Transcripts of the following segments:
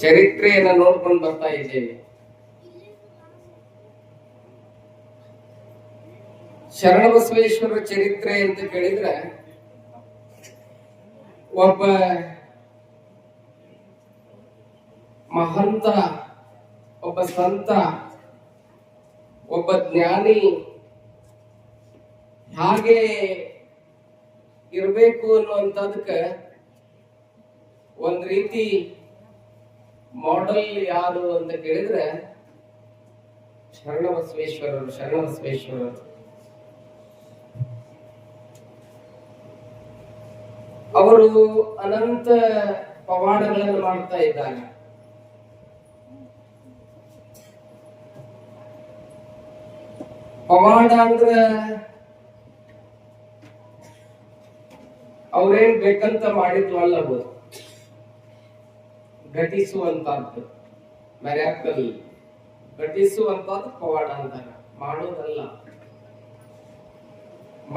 ಚರಿತ್ರೆಯನ್ನ ನೋಡ್ಕೊಂಡು ಬರ್ತಾ ಇದ್ದೇವೆ. ಶರಣಬಸವೇಶ್ವರ ಚರಿತ್ರೆ ಅಂತ ಕೇಳಿದ್ರೆ ಒಬ್ಬ ಮಹಂತ, ಒಬ್ಬ ಸಂತ, ಒಬ್ಬ ಜ್ಞಾನಿ ಹಾಗೆ ಇರಬೇಕು ಅನ್ನುವಂಥದಕ್ಕೆ ಒಂದ್ ರೀತಿ ಮಾಡೆಲ್ ಯಾರು ಅಂತ ಕೇಳಿದ್ರೆ ಶರಣಬಸವೇಶ್ವರರು. ಅವರು ಅನಂತ ಪವಾಡಗಳನ್ನು ಮಾಡ್ತಾ ಇದ್ದಾರೆ. ಪವಾಡ ಅಂದ್ರೆ ಅವ್ರೇನ್ ಬೇಕಂತ ಮಾಡಿದ್ವು ಅಲ್ಲಬಹುದು, ಘಟಿಸುವಂತಹದ್ದು, ಮೆರಾಕಲ್, ಘಟಿಸುವಂತಹದ್ದು ಪವಾಡ ಅಂತಾರ. ಮಾಡೋದಲ್ಲ,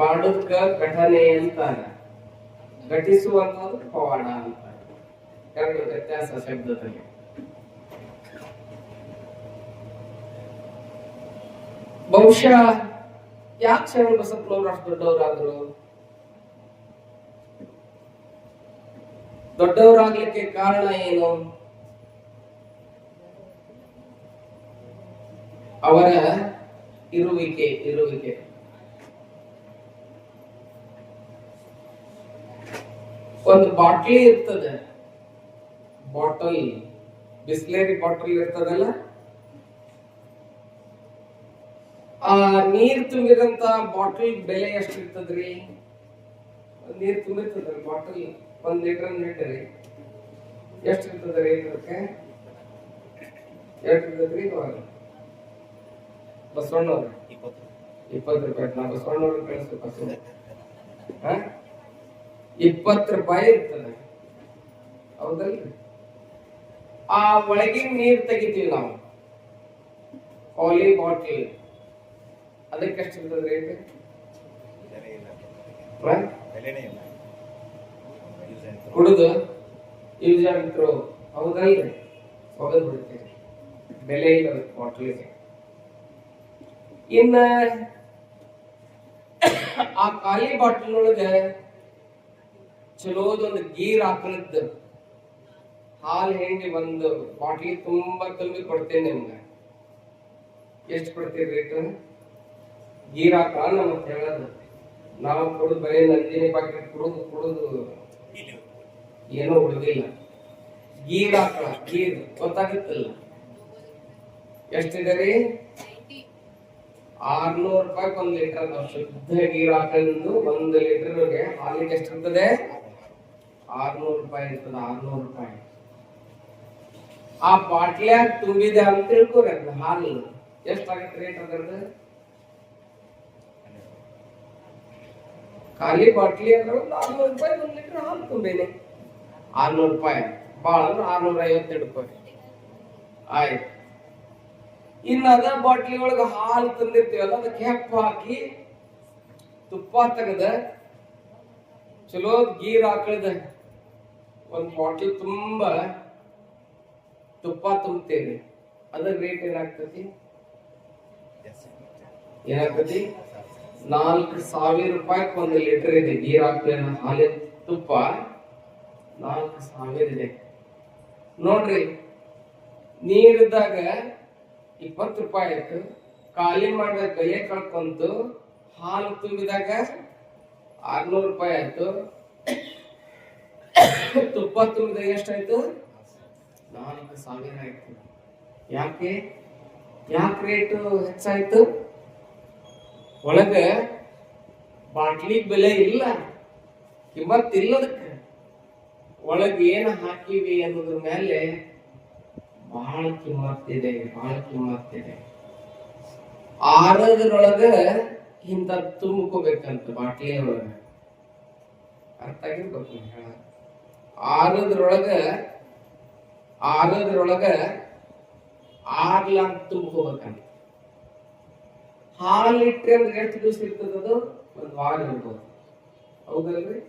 ಮಾಡೋದಕ್ಕ ಘಟನೆ ಅಂತಾರ, ಘಟಿಸುವಂತಹದ್ದು ಪವಾಡ ಅಂತಾರ. ಎರಡು ವ್ಯತ್ಯಾಸ ಶಬ್ದದಲ್ಲಿ. ಬಹುಶಃ ಯಾಕೆ ಶರಣಬಸಪ್ಪನವರು ಅಷ್ಟು ದೊಡ್ಡವರಾದ್ರು? ದೊಡ್ಡವರಾಗ್ಲಿಕ್ಕೆ ಕಾರಣ ಏನು? ಅವರ ಇರುವಿಕೆ. ಒಂದು ಬಾಟ್ಲಿ ಇರ್ತದೆ, ಬಾಟಲ್, ಬಿಸ್ಲೇರಿ ಬಾಟಲ್ ಇರ್ತದಲ್ಲ, ಆ ನೀರ್ ತುಂಬಿದಂತ ಬಾಟಲ್ ಬೆಲೆ ಎಷ್ಟಿರ್ತದ್ರಿ? ನೀರ್ ತುಂಬಿರ್ತದ್ರಿ ಬಾಟಲ್, 1 ಲೀಟರ್ ನೀಡ್ರಿ, ಎಷ್ಟಿರ್ತದ್ರಿ? ಇದಕ್ಕೆ ಎಷ್ಟಿರ್ತದ್ರಿ? ಬಸವಣ್ಣವ್ರ 20 ರೂಪಾಯಿ. ನಾ ಬಸವಣ್ಣವ್ರ ಕಳಿಸ್ಬೇಕು, 20 ರೂಪಾಯಿ ಇರ್ತದೆ, ಹೌದಲ್ರಿ? ಆ ಒಳಗಿನ ನೀರ್ ತೆಗಿತೀವಿ ನಾವು, ಖಾಲಿ ಬಾಟಲ್, ಅದಕ್ಕೆ ಎಷ್ಟಿರ್ತದೆ ರೇಟ್? ಕುಡಿದು ಯೂಸ್ ಅಂಡ್ ಥ್ರೋ, ಹೌದಲ್ರಿ? ಒಗದ್ ಬಿಡ್ತೀವಿ, ಬೆಲೆ ಇಲ್ಲ ಬಾಟಲಿಗೆ. ಇನ್ನ ಆ ಖಾಲಿ ಬಾಟಲ್ ಒಳಗೆ ಚಲೋದೊಂದು ಗೀರ್ ಹಾಕಲದ್ದು ಹಾಲು ಹಿಂಡಿ ಒಂದು ಬಾಟ್ಲಿ ತುಂಬಾ ತುಂಬಿ ಕೊಡ್ತೇನೆ ನಿಮ್ಗೆ. ಎಷ್ಟು ಕೊಡ್ತೀರಿ ರೇಟ್? ಗೀರ್ ಹಾಕಲ್ಲ ನಮಗ್ ಹೇಳೋದು, ನಾವು ಕುಡಿದು ಬರೀ ನಂದಿನಿ ಪಾಕೆಟ್ ಕುಡುದು ಏನೋ ಉಳಿದಿಲ್ಲ. ಗೀರ್ ಹಾಕಲ್ಲ, ಗೀರ್ ಗೊತ್ತಾಗುತ್ತಲ್ಲ. ಎಷ್ಟಿದೆ ರೀ? 600 ರೂಪಾಯಿ 1 ಲೀಟರ್. ಶುದ್ಧ ಗೀರ್ ಹಾಕೊಂಡು 1 ಲೀಟರ್ಗೆ ಹಾಲಿಗೆ ಎಷ್ಟಿರ್ತದೆ? 600 ರೂಪಾಯಿ ಇರ್ತದೆ. 600 ರೂಪಾಯಿ ಆ ಬಾಟ್ಲಿಯಾಗ ತುಂಬಿದೆ ಅಂತ ತಿಳ್ಕೊರಿ. ಅದ್ ಹಾಲು ಎಷ್ಟಾಗತ್ತೆ ರೇಟ್ ಅದರದ್ದು? ಖಾಲಿ ಬಾಟ್ಲಿ ಅಂದ್ರೆ 600 ರೂಪಾಯಿ 1 ಲೀಟರ್ ಹಾಲು ತುಂಬೇನೆ. 600 ರೂಪಾಯಿ, ಭಾಳ ಅಂದ್ರೆ 650 ರೂಪಾಯಿ ಆಯ್ತು. ಇನ್ನು ಅದ ಬಾಟ್ಲಿ ಒಳಗ ಹಾಲು ತಂದಿರ್ತೀವಲ್ಲ, ಅದಕ್ಕೆ ಹೆಪ್ಪ ಹಾಕಿ ತುಪ್ಪ ತೆಗೆದ ಚಲೋ ಗೀರ್ ಹಾಕದ 1 ಬಾಟ್ಲಿ ತುಂಬಾ ತುಪ್ಪ ತುಂಬ್ತೇವೆ. ಅದ್ರ ರೇಟ್ ಏನಾಗ್ತತಿ? 4000 ರೂಪಾಯಿ 1 ಲೀಟರ್ ಇದೆ. ಗೀರ್ ಹಾಕ್ತೇವೆ, ಹಾಲಿನ ತುಪ್ಪ 4000 ಇದೆ ನೋಡ್ರಿ. ನೀರಿದ್ದಾಗ 20 ರೂಪಾಯಿ ಆಯ್ತು, ಖಾಲಿ ಮಾಡಿದಾಗ ಕೈಯೇ ಕಳ್ಕೊಂತು, ಹಾಲು ತುಂಬಿದಾಗ 600 ರೂಪಾಯಿ ಆಯ್ತು, ತುಪ್ಪ ತುಂಬಿದಾಗ ಎಷ್ಟಾಯ್ತು? 4000 ಆಯ್ತು. ಯಾಕೆ ರೇಟ್ ಹೆಚ್ಚಾಯ್ತು? ಒಳಗ ಬಾಟ್ಲಿ ಬೆಲೆ ಇಲ್ಲ, ಕಿಮ್ಮತ್ ಇಲ್ಲದಕ್ಕೆ. ಒಳಗೆ ಏನು ಹಾಕಿವಿ ಅನ್ನೋದ್ರ ಮೇಲೆ ಬಹಳ ಕಿಮ್ಮತ್ತಿದೆ. ಆರದ್ರೊಳಗ ಇಂತ ತುಂಬ್ಕೋಬೇಕಂತ ಬಾಟ್ಲಿ ಒಳಗ. ಅರ್ಥ ಆಗಿರ್ಬೇಕು. ಆರದ್ರೊಳಗ 6 ಲಾಕ್ ತುಂಬ್ಕೋಬೇಕಂತ. ಹಾಲು ಇಟ್ಟರೆ ಅಂದ್ರೆ ಎಷ್ಟು ದಿವಸ ಇರ್ತದದು? 1 ವಾರ ಇರ್ಬೋದು, ಹೌದಲ್ರಿ?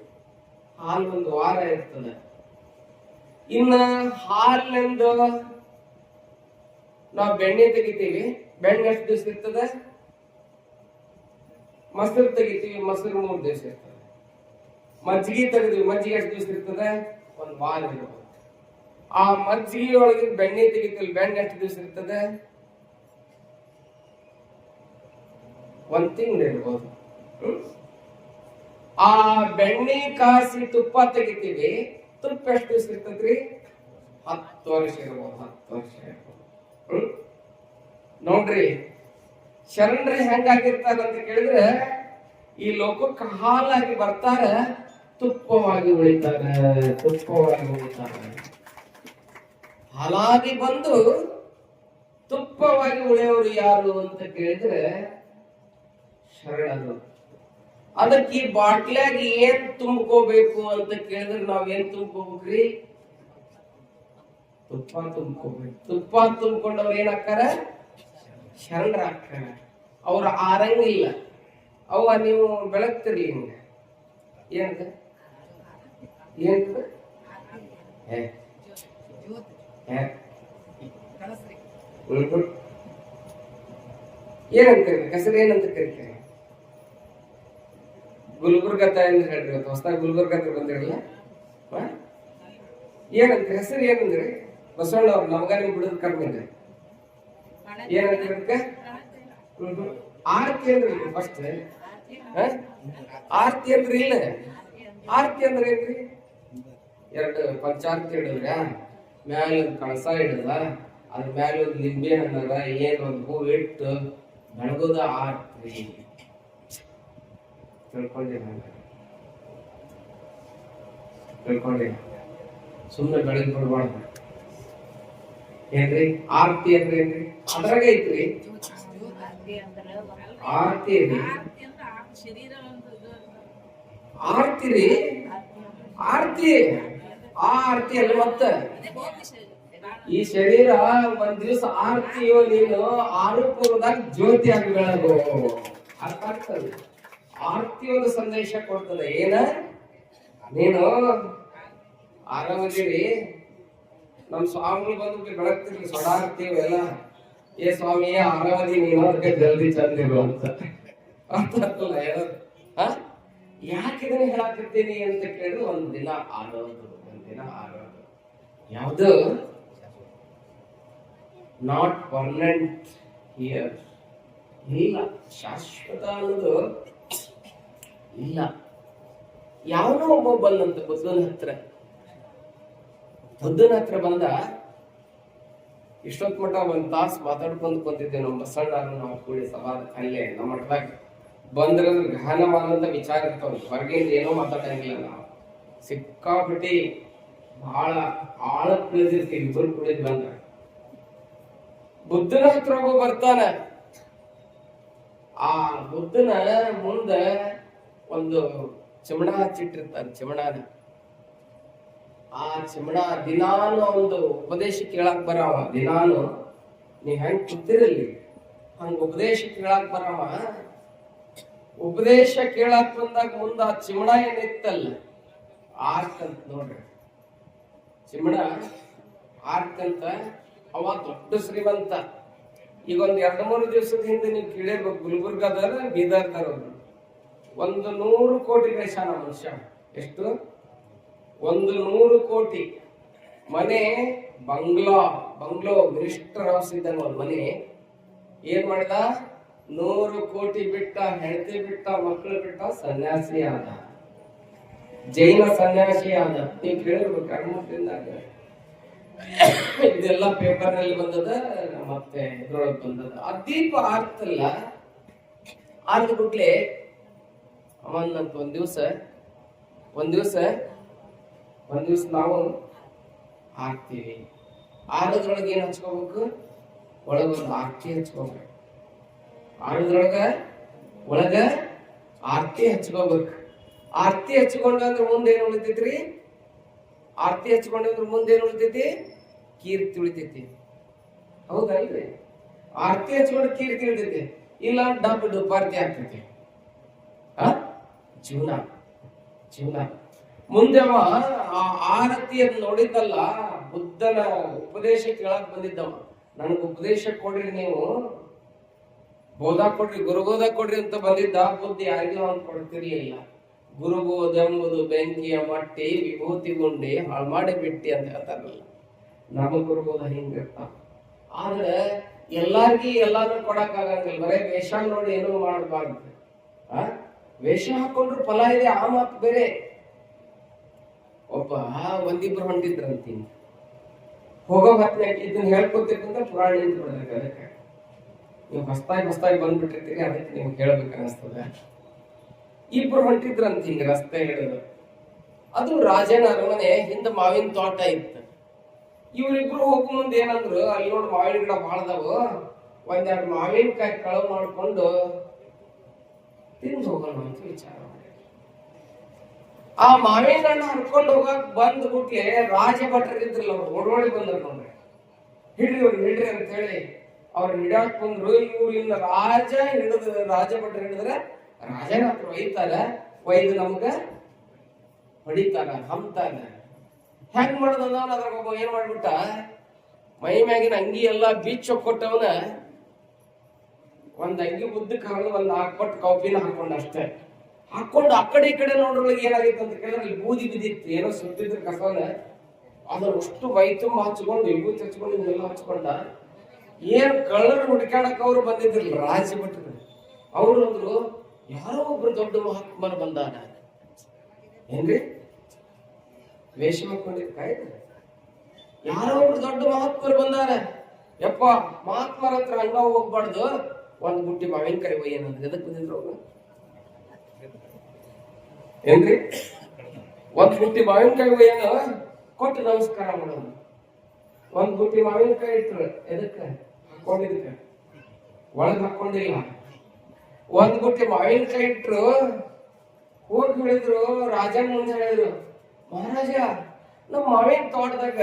ಹಾಲು 1 ವಾರ ಇರ್ತದೆ. ಇನ್ನ ಹಾಲಿನಿಂದ ನಾವು ಬೆಣ್ಣೆ ತೆಗಿತೀವಿ. ಬೆಣ್ಣೆ ಎಷ್ಟು ದಿವಸ ಇರ್ತದೆ? ಮೊಸರು ತೆಗಿತೀವಿ, ಮೊಸರು 3 ದಿವಸ ಇರ್ತದೆ. ಮಜ್ಜಿಗೆ ತೆಗಿತೀವಿ, ಮಜ್ಜಿಗೆ ಎಷ್ಟು ದಿವಸ ಇರ್ತದೆ? 1 ವಾರ ಇರ್ಬೋದು. ಆ ಮಜ್ಜಿಗೆ ಒಳಗೆ ಬೆಣ್ಣೆ ತೆಗಿತೀವಿ, ಬೆಣ್ಣೆ ಎಷ್ಟು ದಿವಸ ಇರ್ತದೆ? 1 ತಿಂಗಳು ಇರ್ಬೋದು. ಆ ಬೆಣ್ಣೆ ಕಾಸಿ ತುಪ್ಪ ತೆಗಿತೀವಿ, ತುಪ್ಪ ಎಷ್ಟು ದಿವಸ ಇರ್ತದ್ರಿ? 10 ವರ್ಷ ಇರ್ಬೋದು, 10 ವರ್ಷ ಇರ್ಬೋದು. ನೋಡ್ರಿ ಶರಣರಿ ಹೆಂಗಾಗಿರ್ತಾರ ಅಂತ ಕೇಳಿದ್ರೆ, ಈ ಲೋಕಕ್ಕೆ ಹಾಲಾಗಿ ಬರ್ತಾರ, ತುಪ್ಪವಾಗಿ ಉಳಿತಾರ, ತುಪ್ಪವಾಗಿ ಉಳಿತಾರ. ಹಾಲಾಗಿ ಬಂದು ತುಪ್ಪವಾಗಿ ಉಳಿಯೋರು ಯಾರು ಅಂತ ಕೇಳಿದ್ರೆ ಶರಣರು. ಅದಕ್ಕೆ ಈ ಬಾಟ್ಲ್ಯಾಗ ಏನ್ ತುಂಬ್ಕೋಬೇಕು ಅಂತ ಕೇಳಿದ್ರೆ ನಾವೇನ್ ತುಂಬ್ಕೋಬೇಕ್ರಿ? ತುಪ್ಪ ತುಂಬ್ಕೋಬೇಕು. ತುಪ್ಪ ತುಂಬ್ಕೊಂಡವ್ರು ಏನಾಕ್ಕಾರ? ಶರಣರ ಹಾಕ್ತಾರ. ಅವ್ರು ಆರಂಗಿಲ್ಲ. ಅವ ನೀವು ಬೆಳಗ್ತಿರ್ಲಿ ಹಿಂಗ ಏನಂತ ಏನಂತ ಹೆಸರು ಏನಂತ ಕರಿತೀರಿ? ಗುಲ್ಬರ್ಗ ಅಂತ ಹೇಳ್ರಿ. ಹೊಸದಾಗಿ ಗುಲ್ಬರ್ಗ ಅಂತ ಬಂದಿರಲ್ಲ, ಏನಂತ ಹೆಸರು ಏನಂದ್ರಿ? ಬಸವಣ್ಣ ಅವ್ರು ನಮಗ ನಿಮ್ ಬಿಡೋದ್ ಕರ್ಮ ಇದೆ. ಏನಂತ ಆರತಿ ಅಂದ್ರಿ ಫಸ್ಟ್. ಆರತಿ ಅಂದ್ರಿ ಇಲ್ಲ. ಆರತಿ ಅಂದ್ರೆ ಏನ್ರಿ? 2 ಪಂಚಾರತಿ ಇಡದ್ರ, ಮ್ಯಾಲ ಒಂದು ಕಳಸ ಇಡದ, ಅದ್ರ ಮ್ಯಾಲ ಒಂದು ಲಿಂಬೆ ಹಣ್ಣದ, ಏನ್ ಒಂದು ಹೂ ಇಟ್ಟು ಬೆಳಗೋದ ಆರತಿ. ತಿಳ್ಕೊಂಡಿ ಸುಮ್ಮನೆ ಬೆಳಗ್ಗೆ ಬಿಡ್ಬಾರ್ದು. ಏನ್ರಿ ಆರತಿ ಅಂದ್ರೆ ಏನ್ರಿ? ಅದ್ರಾಗ ಐತ್ರಿ ಆರತಿ. ಆರತಿ ರೀ, ಆರತಿ. ಆ ಆರತಿ ಅಲ್ಲ ಮತ್ತ ಈ ಶರೀರ ಒಂದ್ ದಿವಸ ಆರತಿಯೋ ನೀನು ಆರೋಪದಾಗ ಜ್ಯೋತಿ ಆಗಿ ಬೆಳಗು. ಅರ್ಥ ಆಗ್ತದೆ. ಆರತಿ ಒಂದು ಸಂದೇಶ ಕೊಡ್ತದೆ. ಏನ ನೀನು ಆರಾಮದಿರಿ, ನಮ್ ಸ್ವಾಮಿಗಳು ಬಂದು ಬೆಳಗ್ತಿರ್ಲಿ ಸೊಡಾಡ್ತೀವಿ ಎಲ್ಲ. ಏ ಸ್ವಾಮಿ ಆರಾಮದಿ ನೀನು, ಅದಕ್ಕೆ ಜಲ್ದಿ ಚಂದಿರು ಅಂತ ಅರ್ಥ ಆಗ್ತಲ್ಲ ಹೇಳೋದು. ಯಾಕೆ ಇದನ್ನ ಹೇಳಾಕತ್ತೀನಿ ಅಂತ ಕೇಳಿದ್ರೆ, ಒಂದಿನ ಆರೋದು, ಒಂದಿನ ಆರೋದು. ಯಾವುದು ನಾಟ್ ಪರ್ಮನೆಂಟ್ ಹಿಯರ್ ಇಲ್ಲ, ಶಾಶ್ವತ ಅನ್ನೋದು ಇಲ್ಲ. ಯಾವನೋ ಒಬ್ಬ ಬಂದಂತ ಬುದ್ಧನ ಹತ್ರ ಬಂದ. ಇಷ್ಟೊತ್ ಮಟ್ಟ 1 ತಾಸು ಮಾತಾಡ್ಕೊಂಡು ಕುಂತಿದ್ದೆ. ನಮ್ಮ ಬಸಣ್ಣ ನಾವು ಕೂಡಿ ಸವಾದ ಅಲ್ಲೇ ನಮ್ಮ ಮಠದಾಗ ಬಂದ್ರೆ ಗಹನವಾದಂತ ವಿಚಾರ ಇರ್ತಾವ. ಹೊರಗಿಂದ ಏನೋ ಮಾತಾಡಂಗಿಲ್ಲ. ನಾವು ಸಿಕ್ಕಾಪಟ್ಟಿ ಬಹಳ ಆಳ ತಿಳಿದಿರ್ತೀವಿ. ಇಬ್ಬರು ಕುಡಿದ್ ಬಂದ್ರೆ ಬುದ್ಧನ ಹತ್ರ ಒಬ್ಬ ಬರ್ತಾನ. ಆ ಬುದ್ಧನ ಮುಂದ ಒಂದು ಚಿಮಣ ಹಚ್ಚಿಟ್ಟಿರ್ತಾನೆ. ಚಿಮಣನ ಆ ಚಿಮಣ ದಿನಾನು ಒಂದು ಉಪದೇಶ ಕೇಳಾಕ್ ಬರವ. ದಿನಾನು ನೀವ್ ಹೆಂಗ್ ಕೂತಿರಲಿ ಹಂಗ ಉಪದೇಶ ಕೇಳಾಕ್ ಬರವ. ಉಪದೇಶ ಕೇಳಾಕ್ ಬಂದಾಗ ಮುಂದ ಆ ಚಿಮಣ ಏನಿತ್ತಲ್ಲ ಆರ್ಕಂತ ನೋಡ್ರಿ. ಚಿಮಣ ಆರ್ಕಂತ ಅವ ದೊಡ್ಡ ಶ್ರೀಮಂತ. ಈಗ ಒಂದ್ 2-3 ದಿವಸದ ಹಿಂದೆ ನೀವು ಕೇಳಿರ್ಬೇಕು, ಗುಲ್ಬರ್ಗದಾರ ಬೀದರ್ದಾರ 100 ಕೋಟಿ ಗಳಿಸ್ಯಾನ ಮನುಷ್ಯ. ಎಷ್ಟು? 100 ಕೋಟಿ. ಮನೆ ಬಂಗ್ಲೋ ಮಿನಿಸ್ಟರ್ ಹೌಸ್ ಇದ್ದಂಗ ಒಂದು ಮನೆ. ಏನ್ ಮಾಡಿದ? 100 ಕೋಟಿ ಬಿಟ್ಟ, ಹೆಂಡತಿ ಬಿಟ್ಟ, ಮಕ್ಕಳು ಬಿಟ್ಟ, ಸನ್ಯಾಸಿ ಆದ. ಜೈನ ಸನ್ಯಾಸಿ ಆದ. ನೀವು ಕೇಳಿರ್ಬೇಕು 2-3 ದಿನದಾಗ. ಇದೆಲ್ಲ ಪೇಪರ್ ನಲ್ಲಿ ಬಂದದ, ಮತ್ತೆ ಇದ್ರೊಳಗೆ ಬಂದದ. ಆ ದೀಪ ಆರ್ತಲ್ಲ, ಆರ್ದ ಬಿಟ್ಲೆ ಅವನ್ನಂತ ಒಂದ್ ದಿವಸ ನಾವು ಹಾಕ್ತೀವಿ. ಆರದ್ರೊಳಗೆ ಏನ್ ಹಚ್ಕೋಬೇಕು? ಒಳಗೊಂದು ಆರ್ತಿ ಹಚ್ಕೋಬೇಕು. ಒಳಗ ಆರ್ತಿ ಹಚ್ಕೋಬೇಕು. ಆರ್ತಿ ಹಚ್ಕೊಂಡ್ರೆ ಮುಂದೆ ಏನ್ ಉಳಿತೈತ್ರಿ? ಆರ್ತಿ ಹಚ್ಕೊಂಡ್ರೆ ಮುಂದೆ ಏನ್ ಉಳಿತೈತಿ? ಕೀರ್ತಿ ಉಳಿತೈತಿ. ಹೌದಲ್ರಿ? ಆರ್ತಿ ಹಚ್ಕೊಂಡ್ರೆ ಕೀರ್ತಿ ಉಳಿತೈತಿ. ಇಲ್ಲ ಡುಪಾರ್ತಿ ಆಗ್ತೈತಿ. ಜೀವನ ಮುಂದೆವ ಆ ಆರತಿಯನ್ನು ನೋಡಿದ್ದಲ್ಲ, ಬುದ್ಧನ ಉಪದೇಶ ಕೇಳಕ್ ಬಂದಿದ್ದವ. ನನಗೆ ಉಪದೇಶ ಕೊಡ್ರಿ, ನೀವು ಬೋಧ ಕೊಡ್ರಿ, ಗುರುಬೋಧ ಕೊಡ್ರಿ ಅಂತ ಬಂದಿದ್ದ. ಬುದ್ಧಿ ಯಾರಿಗೂ ಅವ್ನು ಕೊಡ್ತಿರ್ಲಿಲ್ಲ. ಗುರುಬೋಧ ಎಂಬುದು ಬೆಂಕಿಯ ಮಟ್ಟಿ, ವಿಭೂತಿ ಗುಂಡಿ ಹಾಳು ಮಾಡಿ ಬಿಟ್ಟಿ ಅಂತ ಹೇಳ್ತಾರಲ್ಲ. ನಮ್ಮ ಗುರುಬೋಧ ಹಿಂಗಿರ್ತಾವ. ಆದ್ರೆ ಎಲ್ಲಾರ್ಗಿ ಎಲ್ಲಾನು ಕೊಡಕ್ ಆಗಂಗಿಲ್ಲ. ಬರೇ ವೇಷ ನೋಡಿ ಏನೂ ಮಾಡಬಾರ್ದು. ವೇಷ ಹಾಕೊಂಡ್ರು ಫಲ ಇದೆ, ಆ ಮಾತು ಬೇರೆ. ಒಬ್ಬ ಒಂದಿಬ್ರು ಹೊಂಟಿದ್ರಂತೀನಿ, ಹೋಗೋ ಹೊತ್ತಿನಾಗ ಇದನ್ನ ಹೇಳ್ಕೊತಿರ್ತಂತ ಪುರಾಣ ನಿಂತು ಬಿಡ್ಬೇಕು. ಅದಕ್ಕೆ ನೀವು ಹೊಸ್ತಾಗಿ ಬಂದ್ಬಿಟ್ಟಿರ್ತೀರಿ, ಅದಕ್ಕೆ ನಿಮ್ಗೆ ಹೇಳ್ಬೇಕು ಅನಿಸ್ತದ. ಇಬ್ರು ಹೊಂಟಿದ್ರಂತ ಹಿಂಗ ರಸ್ತೆ ಹಿಡಿದು. ಅದು ರಾಜನ ಅರಮನೆ ಹಿಂದ ಮಾವಿನ ತೋಟ ಇತ್ತು. ಇವ್ರಿಬ್ರು ಹೋಗೋ ಮುಂದೆ ಏನಂದ್ರು, ಅಲ್ಲಿ ನೋಡಿ ಮಾವಿನ ಗಿಡ ಬಾಳದವು, ಒಂದೆರಡು ಮಾವಿನಕಾಯಿ ಕಳವು ಮಾಡ್ಕೊಂಡು ತಿಂದು ಹೋಗೋಣ ಅಂತ ವಿಚಾರ ಮಾಡಿ. ಆ ಮಾವಿನ ಹಣ್ಣು ಹರ್ಕೊಂಡು ಹೋಗಕ್ ಬಂದ್ ಬಿಟ್ಲೆ ರಾಜ ಭಟ್ರು ಇದ್ರಲ್ಲ, ಅವ್ರು ಓಡೋಡಿ ಬಂದ್ರು. ನೋಡ್ರಿ, ಹಿಡ್ರಿ ಅಂತ ಹೇಳಿ ಅವ್ರು ಹಿಡಾಕ್ ಬಂದ್ರು. ಇವ್ರು ಇನ್ನ ರಾಜ ಭಟ್ರು ಹಿಡಿದ್ರೆ ರಾಜನ ಹತ್ರ ಒಯ್ತಾರ, ಒಯ್ದು ನಮ್ಗ ಹೊಡಿತಾರ, ಹಮ್ತಾರ. ಹೆಂಗ್ ಮಾಡೋದನ್ನ ಅದ್ರಾಗ ಒಬ್ಬ ಏನ್ ಮಾಡ್ಬಿಟ್ಟ, ಮೈ ಮ್ಯಾಗಿನ ಅಂಗಿ ಎಲ್ಲಾ ಬೀಚ್ ಕೊಟ್ಟವನ ಒಂದ್ ಅಂಗಿ ಉದ್ದಕ್ಕೆ ಹಾಕೊಂಡು ಒಂದ್ ಹಾಕ್ಬಿಟ್ಟು ಕೌಪಿನ ಹಾಕೊಂಡ ಅಷ್ಟೇ. ಹಾಕೊಂಡು ಆ ಕಡೆ ಈ ಕಡೆ ನೋಡ್ರೊಳಗೆ ಏನಾಗಿತ್ತು ಅಂತ ಕೇಳಿದ್ರೆ ಅಲ್ಲಿ ಬೂದಿ ಬಿದ್ದಿತ್ತು, ಏನೋ ಸುತ್ತಿದ್ರು ಕಸವನ್ನ. ಅದ್ರ ಅಷ್ಟು ಮೈ ತುಂಬ ಹಚ್ಕೊಂಡು, ವಿಭೂತಿ ಹಚ್ಕೊಂಡು, ಹಿಂಗೆಲ್ಲ ಹಚ್ಕೊಂಡ. ಏನ್ ಕಳ್ಳರು ಹುಡ್ಕಾಡಕ್ ಅವ್ರು ಬಂದಿದ್ರಲ್ಲ ರಾಜ ಭಟ್ರು, ಅವ್ರು ಅಂದ್ರು, ಯಾರೋ ಒಬ್ರು ದೊಡ್ಡ ಮಹಾತ್ಮರು ಬಂದಾನ. ಏನ್ರಿ ವೇಷ ಹಾಕೊಂಡಿರ್ಕಾಯ್ತು, ಯಾರೋ ಒಬ್ರು ದೊಡ್ಡ ಮಹಾತ್ಮರು ಬಂದಾರ. ಯಪ್ಪ, ಮಹಾತ್ಮರ ಹತ್ರ ಹಂಗ ಹೋಗ್ಬಾರ್ದು, ಒಂದ್ ಬುಟ್ಟಿ ಮಾವಿನಕಾಯಿ ಒಯ್ಯನಂದ್ರೆ ಎದಕ್ ಬಂದಿದ್ರು ಅವ್ರು? ಏನ್ರಿ, ಒಂದ್ ಬುಟ್ಟಿ ಮಾವಿನಕಾಯಿ ಒಯ್ಯನ ಕೊಟ್ಟು ನಮಸ್ಕಾರ ಮಾಡೋದು. ಒಂದ್ ಬುಟ್ಟಿ ಮಾವಿನಕಾಯಿ ಇಟ್ರು, ಎದಕ್ಕ? ಹಾಕೊಂಡಿದ್ಕ, ಒಳಗ್ ಹಾಕೊಂಡಿಲ್ಲ. ಒಂದ್ ಬುಟ್ಟಿ ಮಾವಿನಕಾಯಿ ಇಟ್ರು, ಹೋಗಿ ಹೇಳಿದ್ರು, ರಾಜನ್ ಮುಂದೆ ಹೇಳಿದ್ರು, ಮಹಾರಾಜ, ನಮ್ಮ ಮಾವಿನ ತೋಟದಾಗ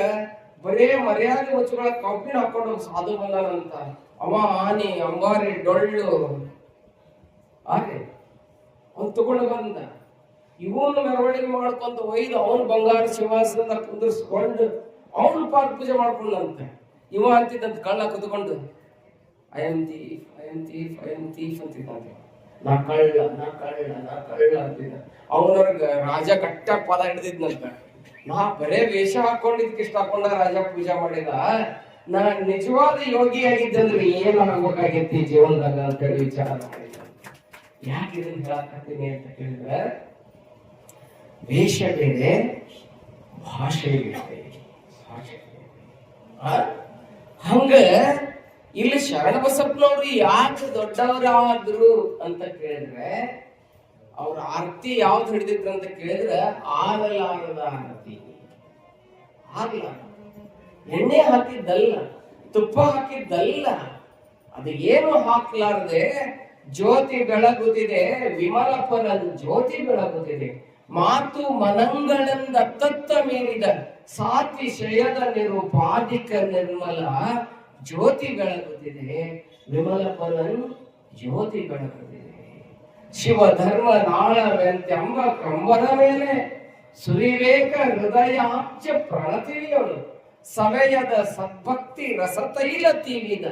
ಬರೇ ಮರ್ಯಾದೆ ಮುಚ್ಚುಗಳ ಕಬ್ಬಿನ ಹಾಕೊಂಡು ಸಾಧು ಬಂದಾನಂತ. ಅವ ಆನಿ, ಅಂಬಾರಿ, ಡೊಳ್ಳು ಹಾಗೆ ಅವ್ನು ತಗೊಂಡು ಬಂದ. ಇವನು ಮೆರವಣಿಗೆ ಮಾಡ್ಕೊಂತ ಒಯ್ದು ಅವನು ಬಂಗಾರ ಸಿಂಹಾಸನದ ಕುಂದಿರ್ಸ್ಕೊಂಡು ಅವನು ಪಾದ ಪೂಜೆ ಮಾಡ್ಕೊಂಡಂತೆ. ಇವ ಅಂತಿದ್ದಂತ ಕಳ್ಳ ಕುತ್ಕೊಂಡು ಐ ಆಮ್ ಥೀಫ್ ಅಂತಿದ್ದಂತೆ. ನಾ ಕಳ್ಳ ಅಂತಿದ್ದ. ಅವನವ್ರಗ ರಾಜ ಕಟ್ಟ ಪದ ಹಿಡಿದಿದ್ನಂತ. ನಾ ಬರೇ ವೇಷ ಹಾಕೊಂಡಿದ್ಕೆ ಇಷ್ಟ ಹಾಕೊಂಡ ರಾಜ ಪೂಜೆ ಮಾಡಿದ, ನಾ ನಿಜವಾದ ಯೋಗಿ ಆಗಿದ್ದಂದ್ರೆ ಏನಾಗಬೇಕಾಗಿತ್ತು ಈ ಜೀವನದಾಗ ಅಂತ ಹೇಳಿ ವಿಚಾರ ಮಾಡಿದ. ಯಾಕೆ ಇದನ್ನ ಹೇಳಕತ್ತೀನಿ ಅಂತ ಕೇಳಿದ್ರೆ, ವೇಷ ಬೇರೆ, ಭಾಷೆ ಬೇರೆ. ಹಂಗ ಇಲ್ಲಿ ಶರಣಬಸಪ್ಪನವ್ರು ಯಾಕೆ ದೊಡ್ಡವರಾದ್ರು ಅಂತ ಕೇಳಿದ್ರೆ, ಅವ್ರ ಆರತಿ ಯಾವ್ದು ಹಿಡಿದಿದ್ರು ಅಂತ ಕೇಳಿದ್ರೆ, ಆಗಲಾರದ ಆರತಿ. ಆಗ್ಲ ಎಣ್ಣೆ ಹಾಕಿದ್ದಲ್ಲ, ತುಪ್ಪ ಹಾಕಿದ್ದಲ್ಲ, ಅದು ಏನು ಹಾಕ್ಲಾರ್ದೆ ಜ್ಯೋತಿ ಬೆಳಗುತ್ತಿದೆ, ವಿಮಲ ಪರ ಜ್ಯೋತಿ ಬೆಳಗುತ್ತಿದೆ. ಮಾತು ಮನಂಗಳಂದ ತತ್ತ ಮೀರಿದ ಸಾತ್ವಿ ಶ್ರೇಯದ ನಿರುಪಾಧಿಕ ನಿರ್ಮಲ ಜ್ಯೋತಿ ಬೆಳಗುತ್ತಿದೆ, ವಿಮಲ ಪರನ್ ಜ್ಯೋತಿ ಬೆಳಗುತ್ತಿದೆ. ಶಿವ ಧರ್ಮ ನಾಳವೆಂತೆಂಬ ಕಂಬದ ಮೇಲೆ ಸುರಿವೇಕ ಹೃದಯಾಬ್ಜ ಪ್ರಣತಿಯಳು ಸವೆಯದ ಸದ್ಭಕ್ತಿ ರಸತೈಲ ತೀವಿದ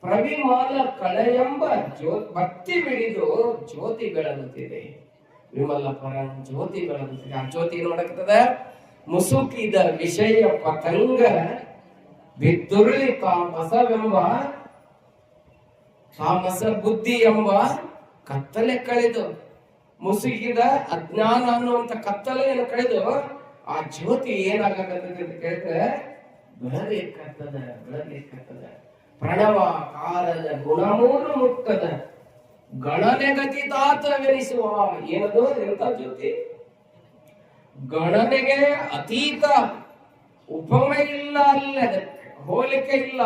ಪ್ರವಿಮಾಲ ಕಳೆಯೆಂಬ ಭಕ್ತಿ ಬಿಡಿದು ಜ್ಯೋತಿ ಬೆಳಗುತ್ತಿದೆ, ವಿಮಲ ಪರನ್ ಜ್ಯೋತಿ ಬೆಳಗುತ್ತಿದೆ. ಆ ಜ್ಯೋತಿ ನೋಡಕ್ತದ, ಮುಸುಕಿದ ವಿಷಯ ಪತಂಗ ಬಿದ್ದುರುಳಿ ತಾಮಸ ಬುದ್ಧಿ ಎಂಬ ಕತ್ತಲೆ ಕಳೆದು, ಮುಸುಕಿದ ಅಜ್ಞಾನ ಅನ್ನುವಂತ ಕತ್ತಲೆಯನ್ನು ಕಳೆದು ಆ ಜ್ಯೋತಿ ಏನಾಗತ್ತದ ಅಂತ ಕೇಳಿದ್ರೆ ಬೆಳಗ್ಲಿಕ್ಕತ್ತದ. ಪ್ರಣವ ಕಾರದ ಗುಣಮೂರು ಮುಟ್ಟದ ಗಣನೆಗತಿ ತಾತವೆನಿಸುವ. ಏನದು ಎಂತ ಜ್ಯೋತಿ? ಗಣನೆಗೆ ಅತೀತ, ಉಪಮೆ ಇಲ್ಲ, ಅಲ್ಲಿ ಅದಕ್ಕೆ ಹೋಲಿಕೆ ಇಲ್ಲ,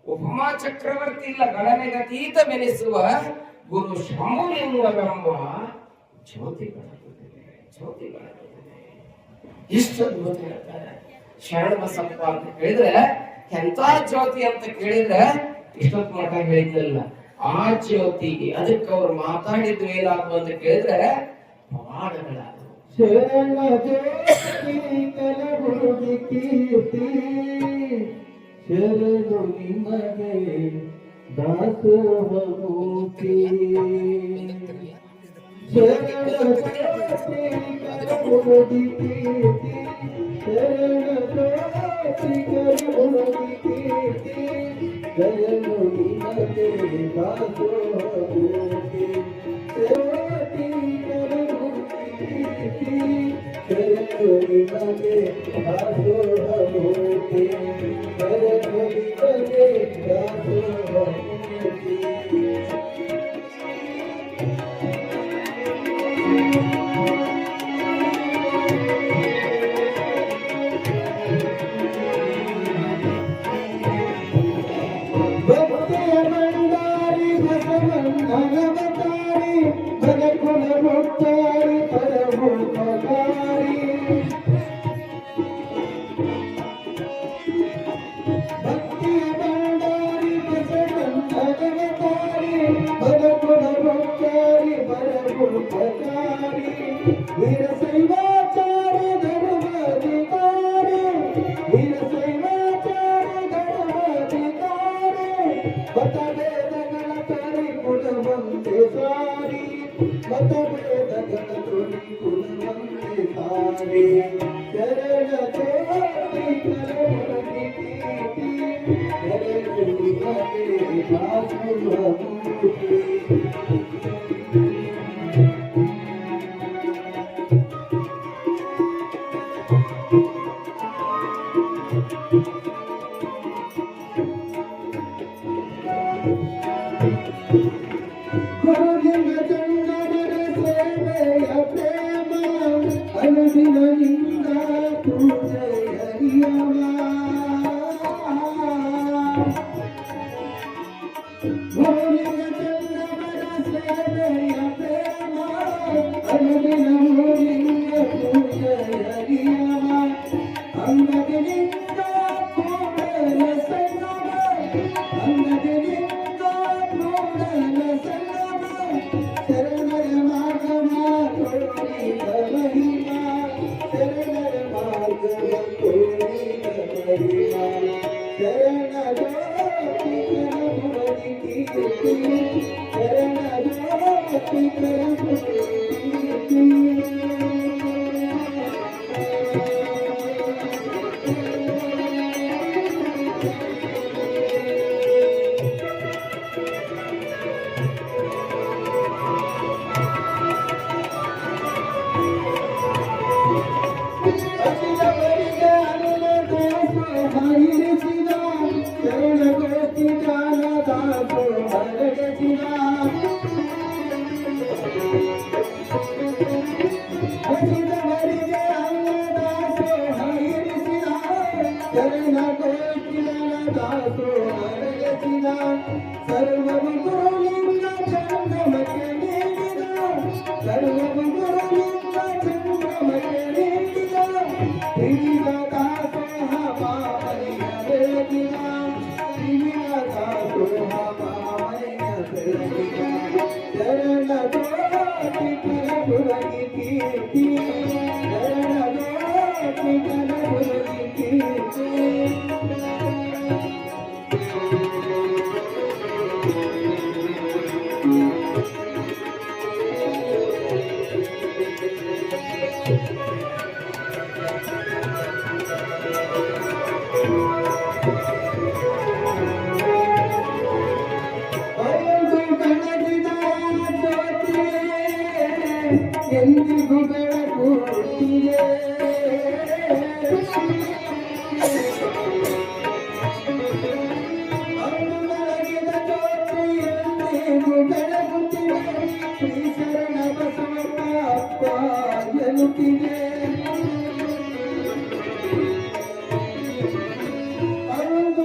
ಉಪಮಾ ಚಕ್ರವರ್ತಿ ಇಲ್ಲ. ಗಣನೆಗೆ ಅತೀತವೆನಿಸುವ ಗುರು ಶಂಭುಲಿಂಗವೆಂಬ ಜ್ಯೋತಿ ಬೆಳಗುತ್ತಿದೆ. ಇಷ್ಟು ಅದ್ಭುತ ಹೇಳ್ತಾರೆ ಶರಣಬಸಪ್ಪ ಅಂತ ಹೇಳಿದ್ರೆ. ಎಂತ ಜ್ಯೋತಿ ಅಂತ ಕೇಳಿದ್ರೆ ಇಷ್ಟೊತ್ತು ಮಠ ಹೇಳಿದ್ನಲ್ಲ, ಆ ಜ್ಯೋತಿ. ಅದಕ್ಕೆ ಅವ್ರು ಮಾತಾಡಿದ್ರು ಏನಾದ್ರು ಅಂತ ಕೇಳಿದ್ರೆ ಪವಾಡಗಳಾದವು, ಶರಣ ಜ್ಯೋತಿ ಕಲಬುರಗಿ ಕೀರ್ತಿ ಶರಣು ನಿಮಗೆ ದಾಸೋಹಮೂರ್ತಿ ಶರಣ ಜ್ಯೋತಿ ಕಲಬುರಗಿ ಕೀರ್ತಿ ಶರಣ ಜ್ಯೋತಿ ಕಲಬುರಗಿ ಕೀರ್ತಿ ಶರಣು ನಿಮಗೆ ದಾಸೋಹಮೂರ್ತಿ ಜ್ಯೋತಿ ಕಲಬುರಗಿ ನಿಮಗೆ ದಾಸೋಹಮೂರ್ತಿ ಶರಣು ನಿಮಗೆ ದಾಸೋಹಮೂರ್ತಿ ಭಕ್ತಿಯ ಭಂಡಾರಿ ಬಸವಣ್ಣನವತಾರಿ ಭಗಕುಲ ಮುಕ್ತಾರಿ ಪರಮೋಪಕಾರಿ ಭಕ್ತಿಯ ಭಂಡಾರಿ ಬಸವಣ್ಣನವತಾರಿ ಭಗಕುಲ ಮುಕ್ತಾರಿ ಪರಮೋಪಕಾರಿ ವೀರಶೈವಾಚಾರ್ಯ ಧರ್ಮಾಧಿಕಾರಿ ವೀರಶೈವಾಚಾರ್ಯ ಧರ್ಮಾಧಿಕಾರಿ ಮತಭೇದಗಳ ತರಿ ಕುಲವಂತೆ ಸಾರಿ ಮತಭೇದಗಳ ತರಿ ಕುಲವಂತೆ ಸಾರಿ ಶರಣ ಜ್ಯೋತಿ ಕಲಬುರಗಿ ಕೀರ್ತಿ ಶರಣು ನಿಮಗೆ ದಾಸೋಹಮೂರ್ತಿ ಗುರುಲಿಂಗ ಚಂದನರ ಸೇವೆಯ ಪ್ರೇಮ ಅನುದಿನದಿಂದ ಪೂಜೆಯ ನಿಯಮ ಗುರುಲಿಂಗ ಚಂದನರ ಸೇವೆಯ ಪ್ರೇಮ ಅನುದಿನ ಗುರುಲಿಂಗ ಪೂಜೆಯ ನಿಯಮ ಅಂಗದಿನಿಂದ ಕೂಡಲ ಸಂಗಮ ಅಂಗದಿನಿಂದ ಕೂಡಲ ಸಂಗಮ ಶರಣರ ಮಾರ್ಗವ ತೋರಿದ ಮಹಿಮಾ ಶರಣರ ಮಾರ್ಗವ ತೋರಿದ ಮಹಿಮಾ ಶರಣ ಜ್ಯೋತಿ ಕಲಬುರಗಿ ಕೀರ್ತಿ ಶರಣ ಜ್ಯೋತಿ ಕಲಬುರಗಿ ಕೀರ್ತಿ ಅಖಿಲವರಿಗೆ ಅನುದಾಸೋಹರಿಸಿದ ಶರಣಗೋಷ್ಠಿ ದಾಸೋಹರಗಿಸಿದ ಅಖಿಲವರಿಗೆ ಅನ್ನದಾಸೋಹರಿಸಿದ ಶರಣಗೋಷ್ಠಿ ದಾಸೋಹರಗಿಸಿದ ಸರ್ವವು ಗುರುಲಿಂಗ ಚಂದ್ರಮಕ್ಕೆ ನೀಡಿದ ಸರ್ವವು ಗುರುಲಿಂಗ ಚಂದ್ರಮಕ್ಕೆ ನೀಡಿದ ತ್ರಿವಿಧ ದಾಸೋಹ ಮಾಮಯ್ಯ ಬೆಳಗಿನ ತ್ರಿವಿಧ ದಾಸೋಹ ಮಾಮಯ್ಯ ಬೆಳಗಿನ ಶರಣ ಜ್ಯೋತಿ ಕಲಬುರಗಿ ಕೀರ್ತಿ ಶರಣ ಜ್ಯೋತಿ ಕಲಬುರಗಿ ಕೀರ್ತಿ ಎಂದಿಗೂ ಬೆಳಗುತ್ತಿದೆ ಅಂದು ಬೆಳಗಿದ ಜ್ಯೋತಿ ಎಂದಿಗೂ ಬೆಳಗುತ್ತಿದೆ ಶ್ರೀ ಶರಣ ಬಸವಣ್ಣ ಅಪ್ಪ ಎನ್ನುತ್ತಿದೆ ಅಂದು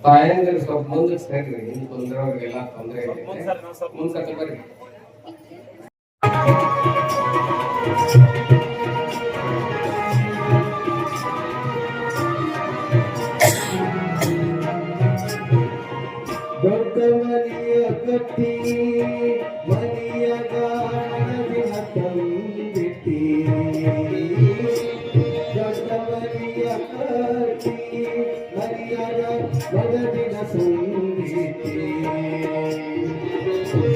ತಾಯಂದ್ರೆ ಸ್ವಲ್ಪ ಮುಂದಕ್ಕೆ ಸೇರ್ರಿ, ಹಿಂದೆ ಕುಂದ್ರವ್ರಿಗೆಲ್ಲ ತೊಂದರೆ ಇದೆ. ಮುಂದ್ಸತಿ ಬರ್ರಿ. ದೊಡ್ಡ ಮನೆಯ ಕಟ್ಟಿ ಮನೆಯ ಗಾಣದಿನ ತಂದಿಟ್ಟಿ, ದೊಡ್ಡ ಮನೆಯ ಕಟ್ಟಿ ಮನೆಯ ಮಗದಿನ ಸಂದಿಟ್ಟಿ,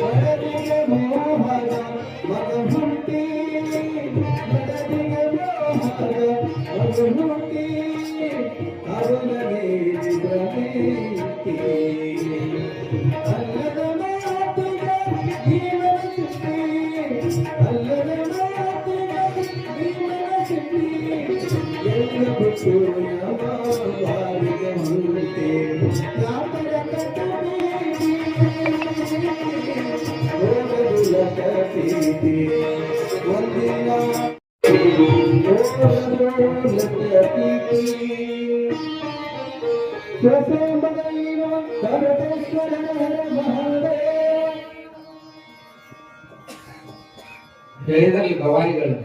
ಮಗದಿಗೆ ಮೋಹದ ಮಗ ಹುಟ್ಟಿ, ಮಗದಿಗೆ ಮೋಹದ ಮಗ ಹುಟ್ಟಿ, ಅರುಣನೇ ಭ್ರಮೆತ್ತಿ, ಅಲ್ಲದ ಮಾತಿಗೆ ಜೀವನ ಸಿಟ್ಟಿ, ಅಲ್ಲದ ಮಾತಿಗೆ ಜೀವನ ಸಿಟ್ಟಿ, ಎಲ್ಲ ಬಿಟ್ಟು ಯಾವಾರಿಗೆ ಹೊಂದಿತೆ ಯಾಪರ ಕಟ್ಟಬೇಡಿ, ಹೋಗಲು ಲಟೀತಿ ಒಂದಿನ ಹೋಗಲು ಲಟೀತಿ. ಹೇಳಿದ್ರಲ್ಲಿ ಗವಾಯಿಗಳು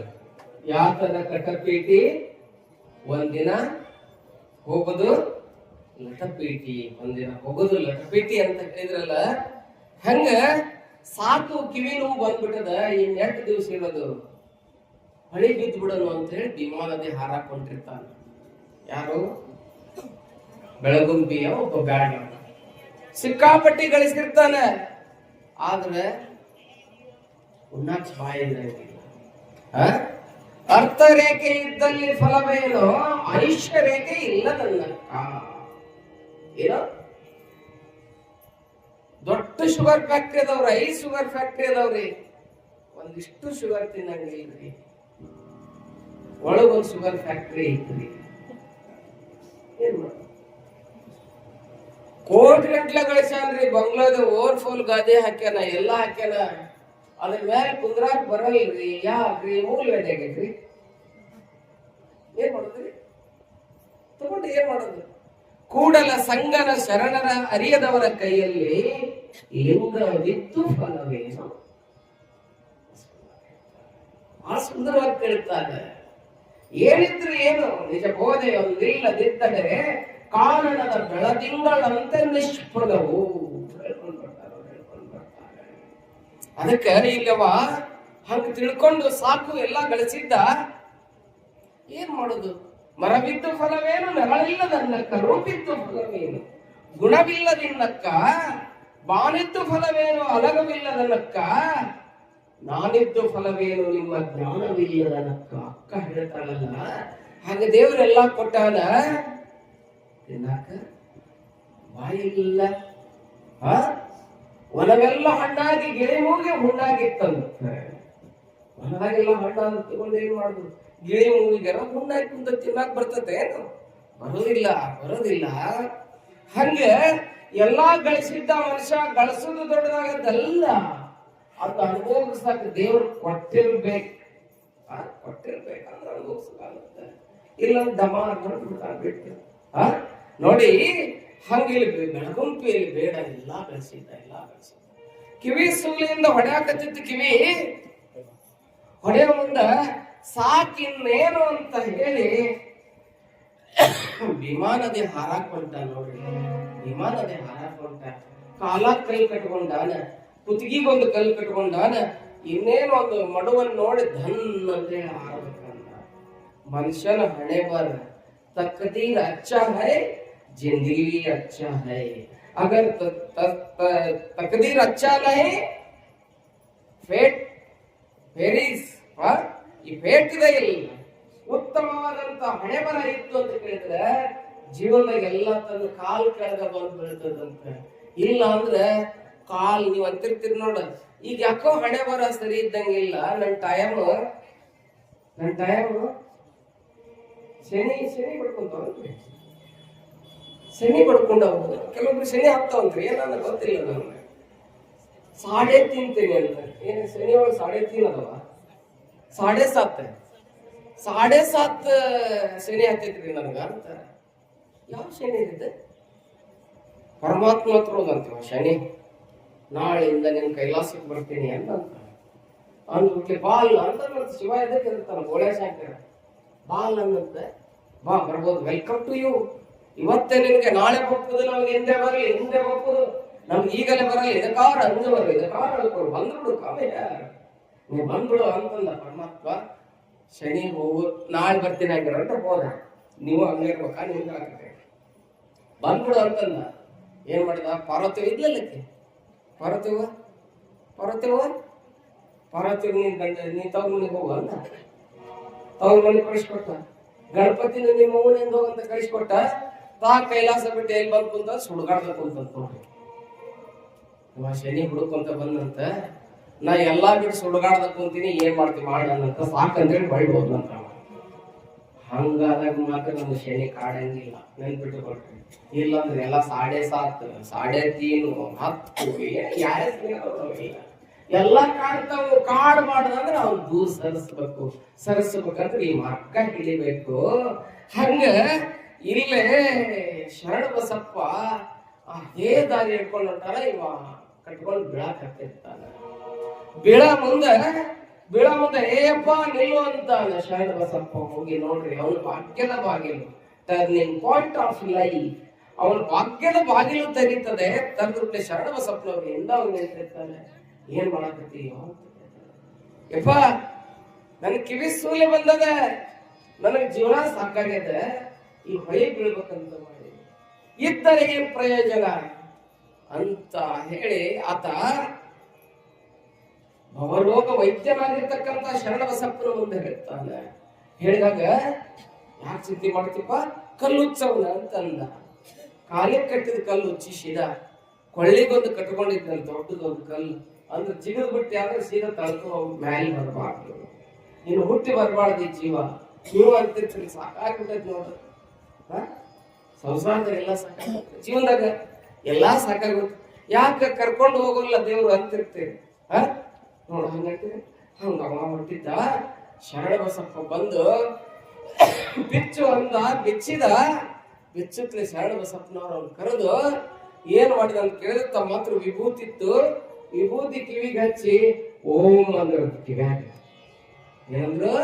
ಯಾತನ ಕಟಪೀಟಿ ಒಂದಿನ ಹೋಗುದು ಲಟಪೀಟಿ, ಒಂದಿನ ಹೋಗುದು ಲಟಪೀಟಿ ಅಂತ ಹೇಳಿದ್ರಲ್ಲ. ಹಂಗ ಸಾಕು ಕಿವಿ ನೋವು ಬಂದ್ಬಿಟ್ಟದ, ಇನ್ 8 ದಿವಸ ಇರೋದು ಹಳಿ ಬಿದ್ದು ಬಿಡೋನು ಅಂತ ಹೇಳಿ ವಿಮಾನದೇ ಹಾರಾಕೊಂಡಿರ್ತಾನೆ. ಯಾರು? ಬೆಳಗುಂಬಿಯ ಒಬ್ಬ ಬ್ಯಾಡ ಸಿಕ್ಕಾಪಟ್ಟಿ ಗಳಿಸಿರ್ತಾನೆ, ಆದ್ರೆ ಉಣ್ಣಾಕ್ ಬಾಯಿ ಇರಂಗಿಲ್ಲ. ಅರ್ಥ ರೇಖೆ ಇದ್ದಲ್ಲಿ ಫಲವೇನೋ, ಐಶ್ಯ ರೇಖೆ ಇಲ್ಲದನ್ನಕ್ಕ. ಏನೋ ದೊಡ್ಡ ಶುಗರ್ ಫ್ಯಾಕ್ಟ್ರಿ ಅದಾವ್ರಿ, 5 ಶುಗರ್ ಫ್ಯಾಕ್ಟ್ರಿ ಅದಾವ್ರಿ, ಒಂದಿಷ್ಟು ಶುಗರ್ ತಿನ್ನಂಗಿಲ್ರಿ. ಒಳಗೊಂದು ಶುಗರ್ ಫ್ಯಾಕ್ಟ್ರಿ ಐತ್ರಿ. ಏನ್ ಮಾಡ ಕೋಟಿ ಗಂಟ್ಲೆ ಗಳಿಸ್ಯಾನ್ರಿ, ಬಂಗ್ಲಾದ ಓವರ್ಫೋಲ್ ಗಾದೆ ಹಾಕ್ಯಾನ, ಎಲ್ಲ ಹಾಕ್ಯಾನ. ಅದ್ರ ಮೇಲೆ ಕುಂದ್ರಾಕ್ ಬರಲ್ರಿ. ಯಾಕ್ರಿ? ಮೂಲಗಡೆ ಆಗೈತ್ರಿ. ಏನ್ ಮಾಡುದ್ರಿ? ತಗೊಂಡು ಏನ್ ಮಾಡೋದು? ಕೂಡಲ ಸಂಗನ ಶರಣರ ಅರಿಯದವರ ಕೈಯಲ್ಲಿ ಲಿಂಗವಿತ್ತು ಫಲವೇನು. ಆ ಸುಂದರವಾಗಿ ಕೇಳ್ತಾರೆ. ಏನಿದ್ರು ಏನು, ನಿಜ ಬೋಧೆ ಒಂದಿಲ್ಲದಿದ್ದರೆ ಕಾರಣದ ಬೆಳದಿಂಗಳಂತೆ ನಿಷ್ಫಲವು. ಹೇಳ್ಕೊಂಡು ಬರ್ತಾರೆ. ಅದಕ್ಕೆ ಇಲ್ಲವ ಹಂಗ ತಿಳ್ಕೊಂಡು ಸಾಕು ಎಲ್ಲ ಗಳಿಸಿದ್ದ. ಏನ್ ಮಾಡೋದು? ಮರವಿದ್ದು ಫಲವೇನು, ನೆರಳಿಲ್ಲದನ್ನಕ್ಕ. ರೂಪಿದ್ದು ಫಲವೇನು, ಗುಣವಿಲ್ಲದಿನ್ನಕ್ಕ. ಬಾನಿದ್ದು ಫಲವೇನು, ಅಲಗವಿಲ್ಲದನ್ನಕ್ಕ. ನಾನಿದ್ದು ಫಲವೇನು, ನಿಮ್ಮ ಜ್ಞಾನವಿಲ್ಲದನಕ್ಕ. ಅಕ್ಕ ಹೇಳ್ತಾಳಲ್ಲ, ಹಾಗೆ ದೇವರೆಲ್ಲ ಕೊಟ್ಟಾನ, ತಿನ್ನಾಕ ಬಾಯಿಲ್ಲ. ಒಲವೆಲ್ಲ ಹಣ್ಣಾಗಿ ಗಿಳಿ ಮೂಗಿಗೆ ಹುಣ್ಣಾಗಿತ್ತಂತೆ. ಹೊಲದಾಗೆಲ್ಲ ಹಣ್ಣಾಗ ತಗೊಂಡು ಏನ್ ಮಾಡುದು? ಗಿಳಿ ಮೂಗಿಗೆಲ್ಲ ಹುಣ್ಣಾಗಿ ಕುಂತ ತಿನ್ನಾಕ್ ಬರ್ತತೆ ಏನು? ಬರೋದಿಲ್ಲ. ಹಂಗೆ ಎಲ್ಲಾ ಗಳಿಸಿದ್ದ ಮನುಷ್ಯ ಗಳಿಸೋದು ದೊಡ್ಡದಾಗದ್ದಲ್ಲ, ಅದು ಅನುಭವಿಸಾಕ ದೇವ್ರು ಕೊಟ್ಟಿರ್ಬೇಕು. ಕೊಟ್ಟಿರ್ಬೇಕಂದ್ರೆ ಅನುಭವಿಸಕ್ಕಾಗುತ್ತೆ. ಇಲ್ಲ ದಮಾರ್ ಬಿಟ್ಟು ನೋಡಿ. ಹಂಗಿಲ್ಲಿ ಬೆಳಗುಂಪಿಯಲ್ಲಿ ಬೇಡ, ಎಲ್ಲಾ ಬೆಳೆಸಿದ್ದ. ಕಿವಿ ಸುಳ್ಳಿಯಿಂದ ಹೊಡೆಯಾಕತ್ತಿತ್ತು. ಕಿವಿ ಹೊಡೆಯ ಮುಂದ ಸಾಕಿನ್ನೇನು ಅಂತ ಹೇಳಿ ವಿಮಾನದೇ ಹಾರಾಕೊಂಡ. ನೋಡ್ರಿ, ವಿಮಾನದೇ ಹಾರಾಕೊಂಡ. ಕಾಲ ಕೈ ಕಟ್ಕೊಂಡಾನ, ಕುತ್ತಿಗೆಗೊಂದು ಕಲ್ಲು ಕಟ್ಕೊಂಡಾನ. ಇನ್ನೇನು ಒಂದು ಮಡುವನ್ನು ನೋಡಿ ಧನ್ ಅಂತ ಹಾರಬೇಕಂದ. ಮನುಷ್ಯನ ಹಣೆ ಬರ ತಕದೀರ್ ಅಚ್ಚಾ ಹೈ, जिंदगी अच्छा है. अगर तकदीर अच्छा नहीं, ಫೇರೀಸ್ ಈ ಫೇಟ್ ಇದೆ ಇಲ್ಲ. ಉತ್ತಮವಾದಂತ ಹಣೆ ಬರ ಇತ್ತು ಅಂತ ಕೇಳಿದ್ರೆ ಜೀವನದಾಗ ಎಲ್ಲ ತನ್ನ ಕಾಲ್ ಕೆಳಗ ಬಂದು ಬೀಳ್ತದಂತೆ. ಇಲ್ಲ ಅಂದ್ರೆ ಕಾಲ್ ನೀವು ಅಂತಿರ್ತೀರಿ ನೋಡ, ಈಗ ಯಾಕೋ ಹಣೆ ಬರ ಸರಿ ಇದ್ದಂಗಿಲ್ಲ, ನನ್ನ ಟೈಮ್ ಶನಿ ಬಿಡ್ಕೊಂತ ಶನಿ ಪಡ್ಕೊಂಡ ಹೋಗುದು. ಕೆಲವೊಬ್ರು ಶನಿ ಆಗ್ತಾವಂತ್ರಿ, ಏನನ್ನ ಗೊತ್ತಿಲ್ಲ ನನಗೆ. ಸಾಡೆ ತಿಂತೀನಿ ಅಂತ ಏನು ಶನಿ ಒಳಗೆ ಸಾಡೆ ತೀನ್ ಅದಾವ, ಸಾಡೆ ಸಾತ್ ಶನಿ ಹತ್ತೈತ್ರಿ ನನಗ ಅಂತ. ಯಾವ ಶನಿ ಇದೆ? ಪರಮಾತ್ಮ ಹತ್ರ ಹೋದಂತೀವ ಶನಿ. ನಾಳೆಯಿಂದ ನಿನ್ ಕೈಲಾಸಕ್ಕೆ ಬರ್ತೀನಿ ಅಂತ ಅಂದ್ಬಿಟ್ಲಿ. ಬಾಲ್ ಅಂತ ಶಿವ ಎದಕ್ಕೆ ಇರ್ತಾನ, ಗೋಳೆ ಶಾಂಕರ ಬಾಲ್ ಅನ್ನಂತೆ. ಬಾ ಬರ್ಬೋದು, ವೆಲ್ಕಮ್ ಟು ಯು. ಇವತ್ತೇ ನಿನ್ಗೆ ನಾಳೆ ಬಪ್ಪುದು, ನಮ್ಗೆ ಹಿಂದೆ ಬರಲಿ, ಹಿಂದೆ ಬಪ್ಪುದು ನಮ್ಗೆ ಈಗಲೇ ಬರಲಿ, ಇದಕ್ಕಾರ ಅಂಜವರು, ಇದಕ್ಕಾರ ಅಳ್ಕೊರು, ಬಂದ್ಬಿಡು ಕಾವ್ಯ ನೀವು ಬಂದ್ಬಿಡು ಅಂತಂದ ಪರಮಾತ್ಮ. ಶನಿ ಹೋಗು, ನಾಳೆ ಬರ್ತೀನಿ ಆಗಿರಂತ ಹೋದ. ನೀವು ಹಂಗಿರ್ಬೇಕಾ, ನಿಮ್ಗೆ ಹಾಕತ್ತೆ ಬಂದ್ಬಿಡು ಅಂತಂದ. ಏನ್ ಮಾಡಿದ? ಪಾರ್ವತಿ ಇದ್ಲಲ್ಲಕ್ಕೆ, ಪಾರ್ವತಿ ನೀನ್ ಗಂಡ ನೀ ತವ್ರ ಮನೆಗೆ ಹೋಗ ಅಂತ ತವ್ರ ಮನೆಗೆ ಕಳಿಸ್ಕೊಟ್ಟ. ಗಣಪತಿನ ನಿಮ್ಮ ಮೌನಿಂದ ಹೋಗಂತ ಕಳಿಸ್ಕೊಟ್ಟ. ತಾ ಕೈಲಾಸ ಬಿಟ್ಟು ಎಲ್ಲಿ ಬಂದ್ ಕುಂತ ಸುಡ್ಗಾಡ್ದ ಕುಂತಂತ ನೋಡ್ರಿ. ಶನಿ ಹುಡುಕಂತ ಬಂದಂತ, ನಾ ಎಲ್ಲಾ ಬಿಟ್ಟು ಸುಡ್ಗಾಡ್ದ ಕುಂತೀನಿ, ಏನ್ ಮಾಡ್ತೀವಿ ಮಾಡಂತ ಸಾಕಂತೇಳಿ ಬಳಿ ಹೋದ್ನಂತ. ಹಂಗಾದಾಗ ಮಾತ್ರ ನಮ್ಗೆ ಶನಿ ಕಾಡಂಗಿಲ್ಲ, ನೆನ್ಪಿಟ್ಟುಕೊಳ್ರಿ. ಇಲ್ಲಾಂದ್ರೆ ಎಲ್ಲ ಸಾಡೆ ತೀನು 10 ಎಲ್ಲ ಕಾಡ್ತಾವು. ಕಾಡ್ ಮಾಡದಂದ್ರೆ ಅವ್ನು ದೂರ ಸರಿಸ್ಬೇಕಂದ್ರೆ ಈ ಮಕ್ಕ ಹಿಡಿಬೇಕು. ಹಂಗ ಇಲ್ಲೇ ಶರಣ ಬಸಪ್ಪ ಅದೇ ದಾರಿ ಹಿಡ್ಕೊಂಡು ಹೊಂಟಾರ. ಇವ ಕಟ್ಕೊಂಡು ಬೀಳಾಕತ್ತಿರ್ತಾನ. ಬೀಳ ಮುಂದೆ ಏಪ್ಪ ನಿಲ್ಲು ಅಂತಾನ ಶರಣ ಬಸಪ್ಪ. ಹೋಗಿ ನೋಡ್ರಿ, ಅವನ ಭಾಗ್ಯದ ಬಾಗಿಲು, ಟರ್ನಿಂಗ್ ಪಾಯಿಂಟ್ ಆಫ್ ಲೈಫ್, ಅವನ ಭಾಗ್ಯದ ಬಾಗಿಲು ತೆರೀತದೆ. ತಂದ್ಬಿಟ್ಟೆ ಶರಣ ಬಸಪ್ಪನವ್ರಿಗೆ ಎಂದ ಅವ್ರು ನಿಂತಿರ್ತಾನೆ. ಏನ್ ಮಾಡಕತ್ತೀವ? ಯಪ್ಪ ನನ್ ಕಿವಿ ಸೂಲೆ ಬಂದದ, ನನಗ್ ಜೀವನ ಸಾಕಾಗ್ಯದ, ಈ ಹೊಳೆ ಬೀಳ್ಬೇಕಂತ ಮಾಡಿ ಇದ್ದರೆ ಏನ್ ಪ್ರಯೋಜನ ಅಂತ ಹೇಳಿ ಆತ ಭವರೋಗ ವೈದ್ಯನಾಗಿರ್ತಕ್ಕಂಥ ಶರಣ ಬಸಪ್ಪನ ಮುಂದೆ ಹೇಳ್ತಾನೆ. ಹೇಳಿದಾಗ ಯಾಕೆ ಚಿಂತೆ ಮಾಡ್ತೀಪ್ಪ? ಕಲ್ಲುಚ್ಚವನ ಅಂತ ಅಂದ. ಕಾಲಿಗೆ ಕಟ್ಟಿದ ಕಲ್ಲು ಉಚ್ಚಿಸಿದ, ಕೊಳ್ಳಿಗೊಂದು ಕಟ್ಕೊಂಡಿದ್ದಂತ ದೊಡ್ಡದೊಂದು ಕಲ್ಲು. ಅಂದ್ರೆ ಜಿಗದ್ ಬಿಟ್ಟು ಯಾರು ಸೀದಾ ತಳ್ಕೊ ಮ್ಯಾಲಿ ಬರಬಾರ್ದು, ನೀನು ಹುಟ್ಟಿ ಬರಬಾರ್ದು ಈ ಜೀವ. ನೀವು ಅಂತಿರ್ತೀರಿ, ಸಾಕಾಗ್ಬಿಟ್ಟೈತಿ ನೋಡ್ರಿ. ಸಂಸಾರದಾಗ ಎಲ್ಲ ಸಾಕಾಗುತ್ತೆ, ಜೀವನದಾಗ ಎಲ್ಲಾ ಸಾಕಾಗುತ್ತೆ. ಯಾಕೆ ಕರ್ಕೊಂಡು ಹೋಗಲ್ಲ ದೇವ್ರು ಅಂತಿರ್ತೀರಿ. ನೋಡ ಹಂಗಂತೀರಿ. ಹಂಗ ಅವ ಹೊಟ್ಟಿದ್ದ. ಶರಣ ಬಸಪ್ಪ ಬಂದು ಬಿಚ್ಚು ಅಂದ, ಬಿಚ್ಚತ್ಲೆ ಶರಣ ಬಸಪ್ಪನವ್ರು ಅವ್ನು ಕರೆದು ಏನ್ ಮಾಡಿದ ಅಂತ ಕೇಳಿದ್ರೆ ತಮ್ಮ ಮಾತ್ರ ವಿಭೂತಿ ಇತ್ತು. ವಿಭೂತಿ ಕಿವಿಗೆ ಹಚ್ಚಿ ಓಂ ಅಂದ್ರ ಕಿವ್ಯಾಗ. ಏನಂದ್ರು?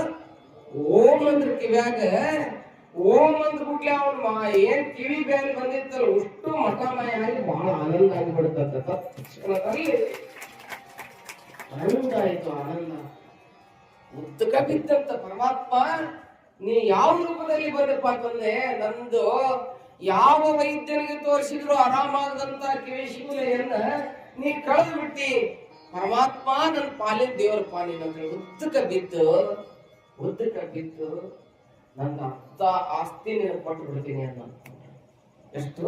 ಓಂ ಅಂದ್ರ ಕಿವ್ಯಾಗ. ಓಂ ಅಂದ್ರ ಬಿಟ್ಲೆ ಅವ್ನ ಏನ್ ಕಿವಿ ಬೇರೆ ಬಂದಿತ್ತಲ್ಲ ಅಷ್ಟು ಮಠಮಯ ಆಗಿ ಬಹಳ ಆನಂದ ಆಗಿಬಿಡ್ತಂತ. ತಕ್ಷಣದಲ್ಲಿ ಆನಂದ ಆಯ್ತು. ಆನಂದ ಉದ್ದಕ ಬಿದ್ದಂತ ಪರಮಾತ್ಮ, ನೀ ಯಾವ ರೂಪದಲ್ಲಿ ಬಂದಪ್ಪ ಅಂತಂದ್ರೆ, ನಂದು ಯಾವ ವೈದ್ಯನಿಗೆ ತೋರಿಸಿದ್ರು ಆರಾಮಾಗದಂತ ಕಿವಿ ಶಿಗುಲೆಯನ್ನ ನೀ ಕಳೆದು ಬಿಟ್ಟಿ ಪರಮಾತ್ಮ. ನನ್ನ ಪಾಲಿನ ದೇವರ ಪಾಲಿನ ಉದ್ದಕ ಬಿದ್ದು ನನ್ನ ಅರ್ಧ ಆಸ್ತಿ ನೀನು ಕೊಟ್ಟು ಬಿಡ್ತೀನಿ ಅನ್ನೋ. ಎಷ್ಟು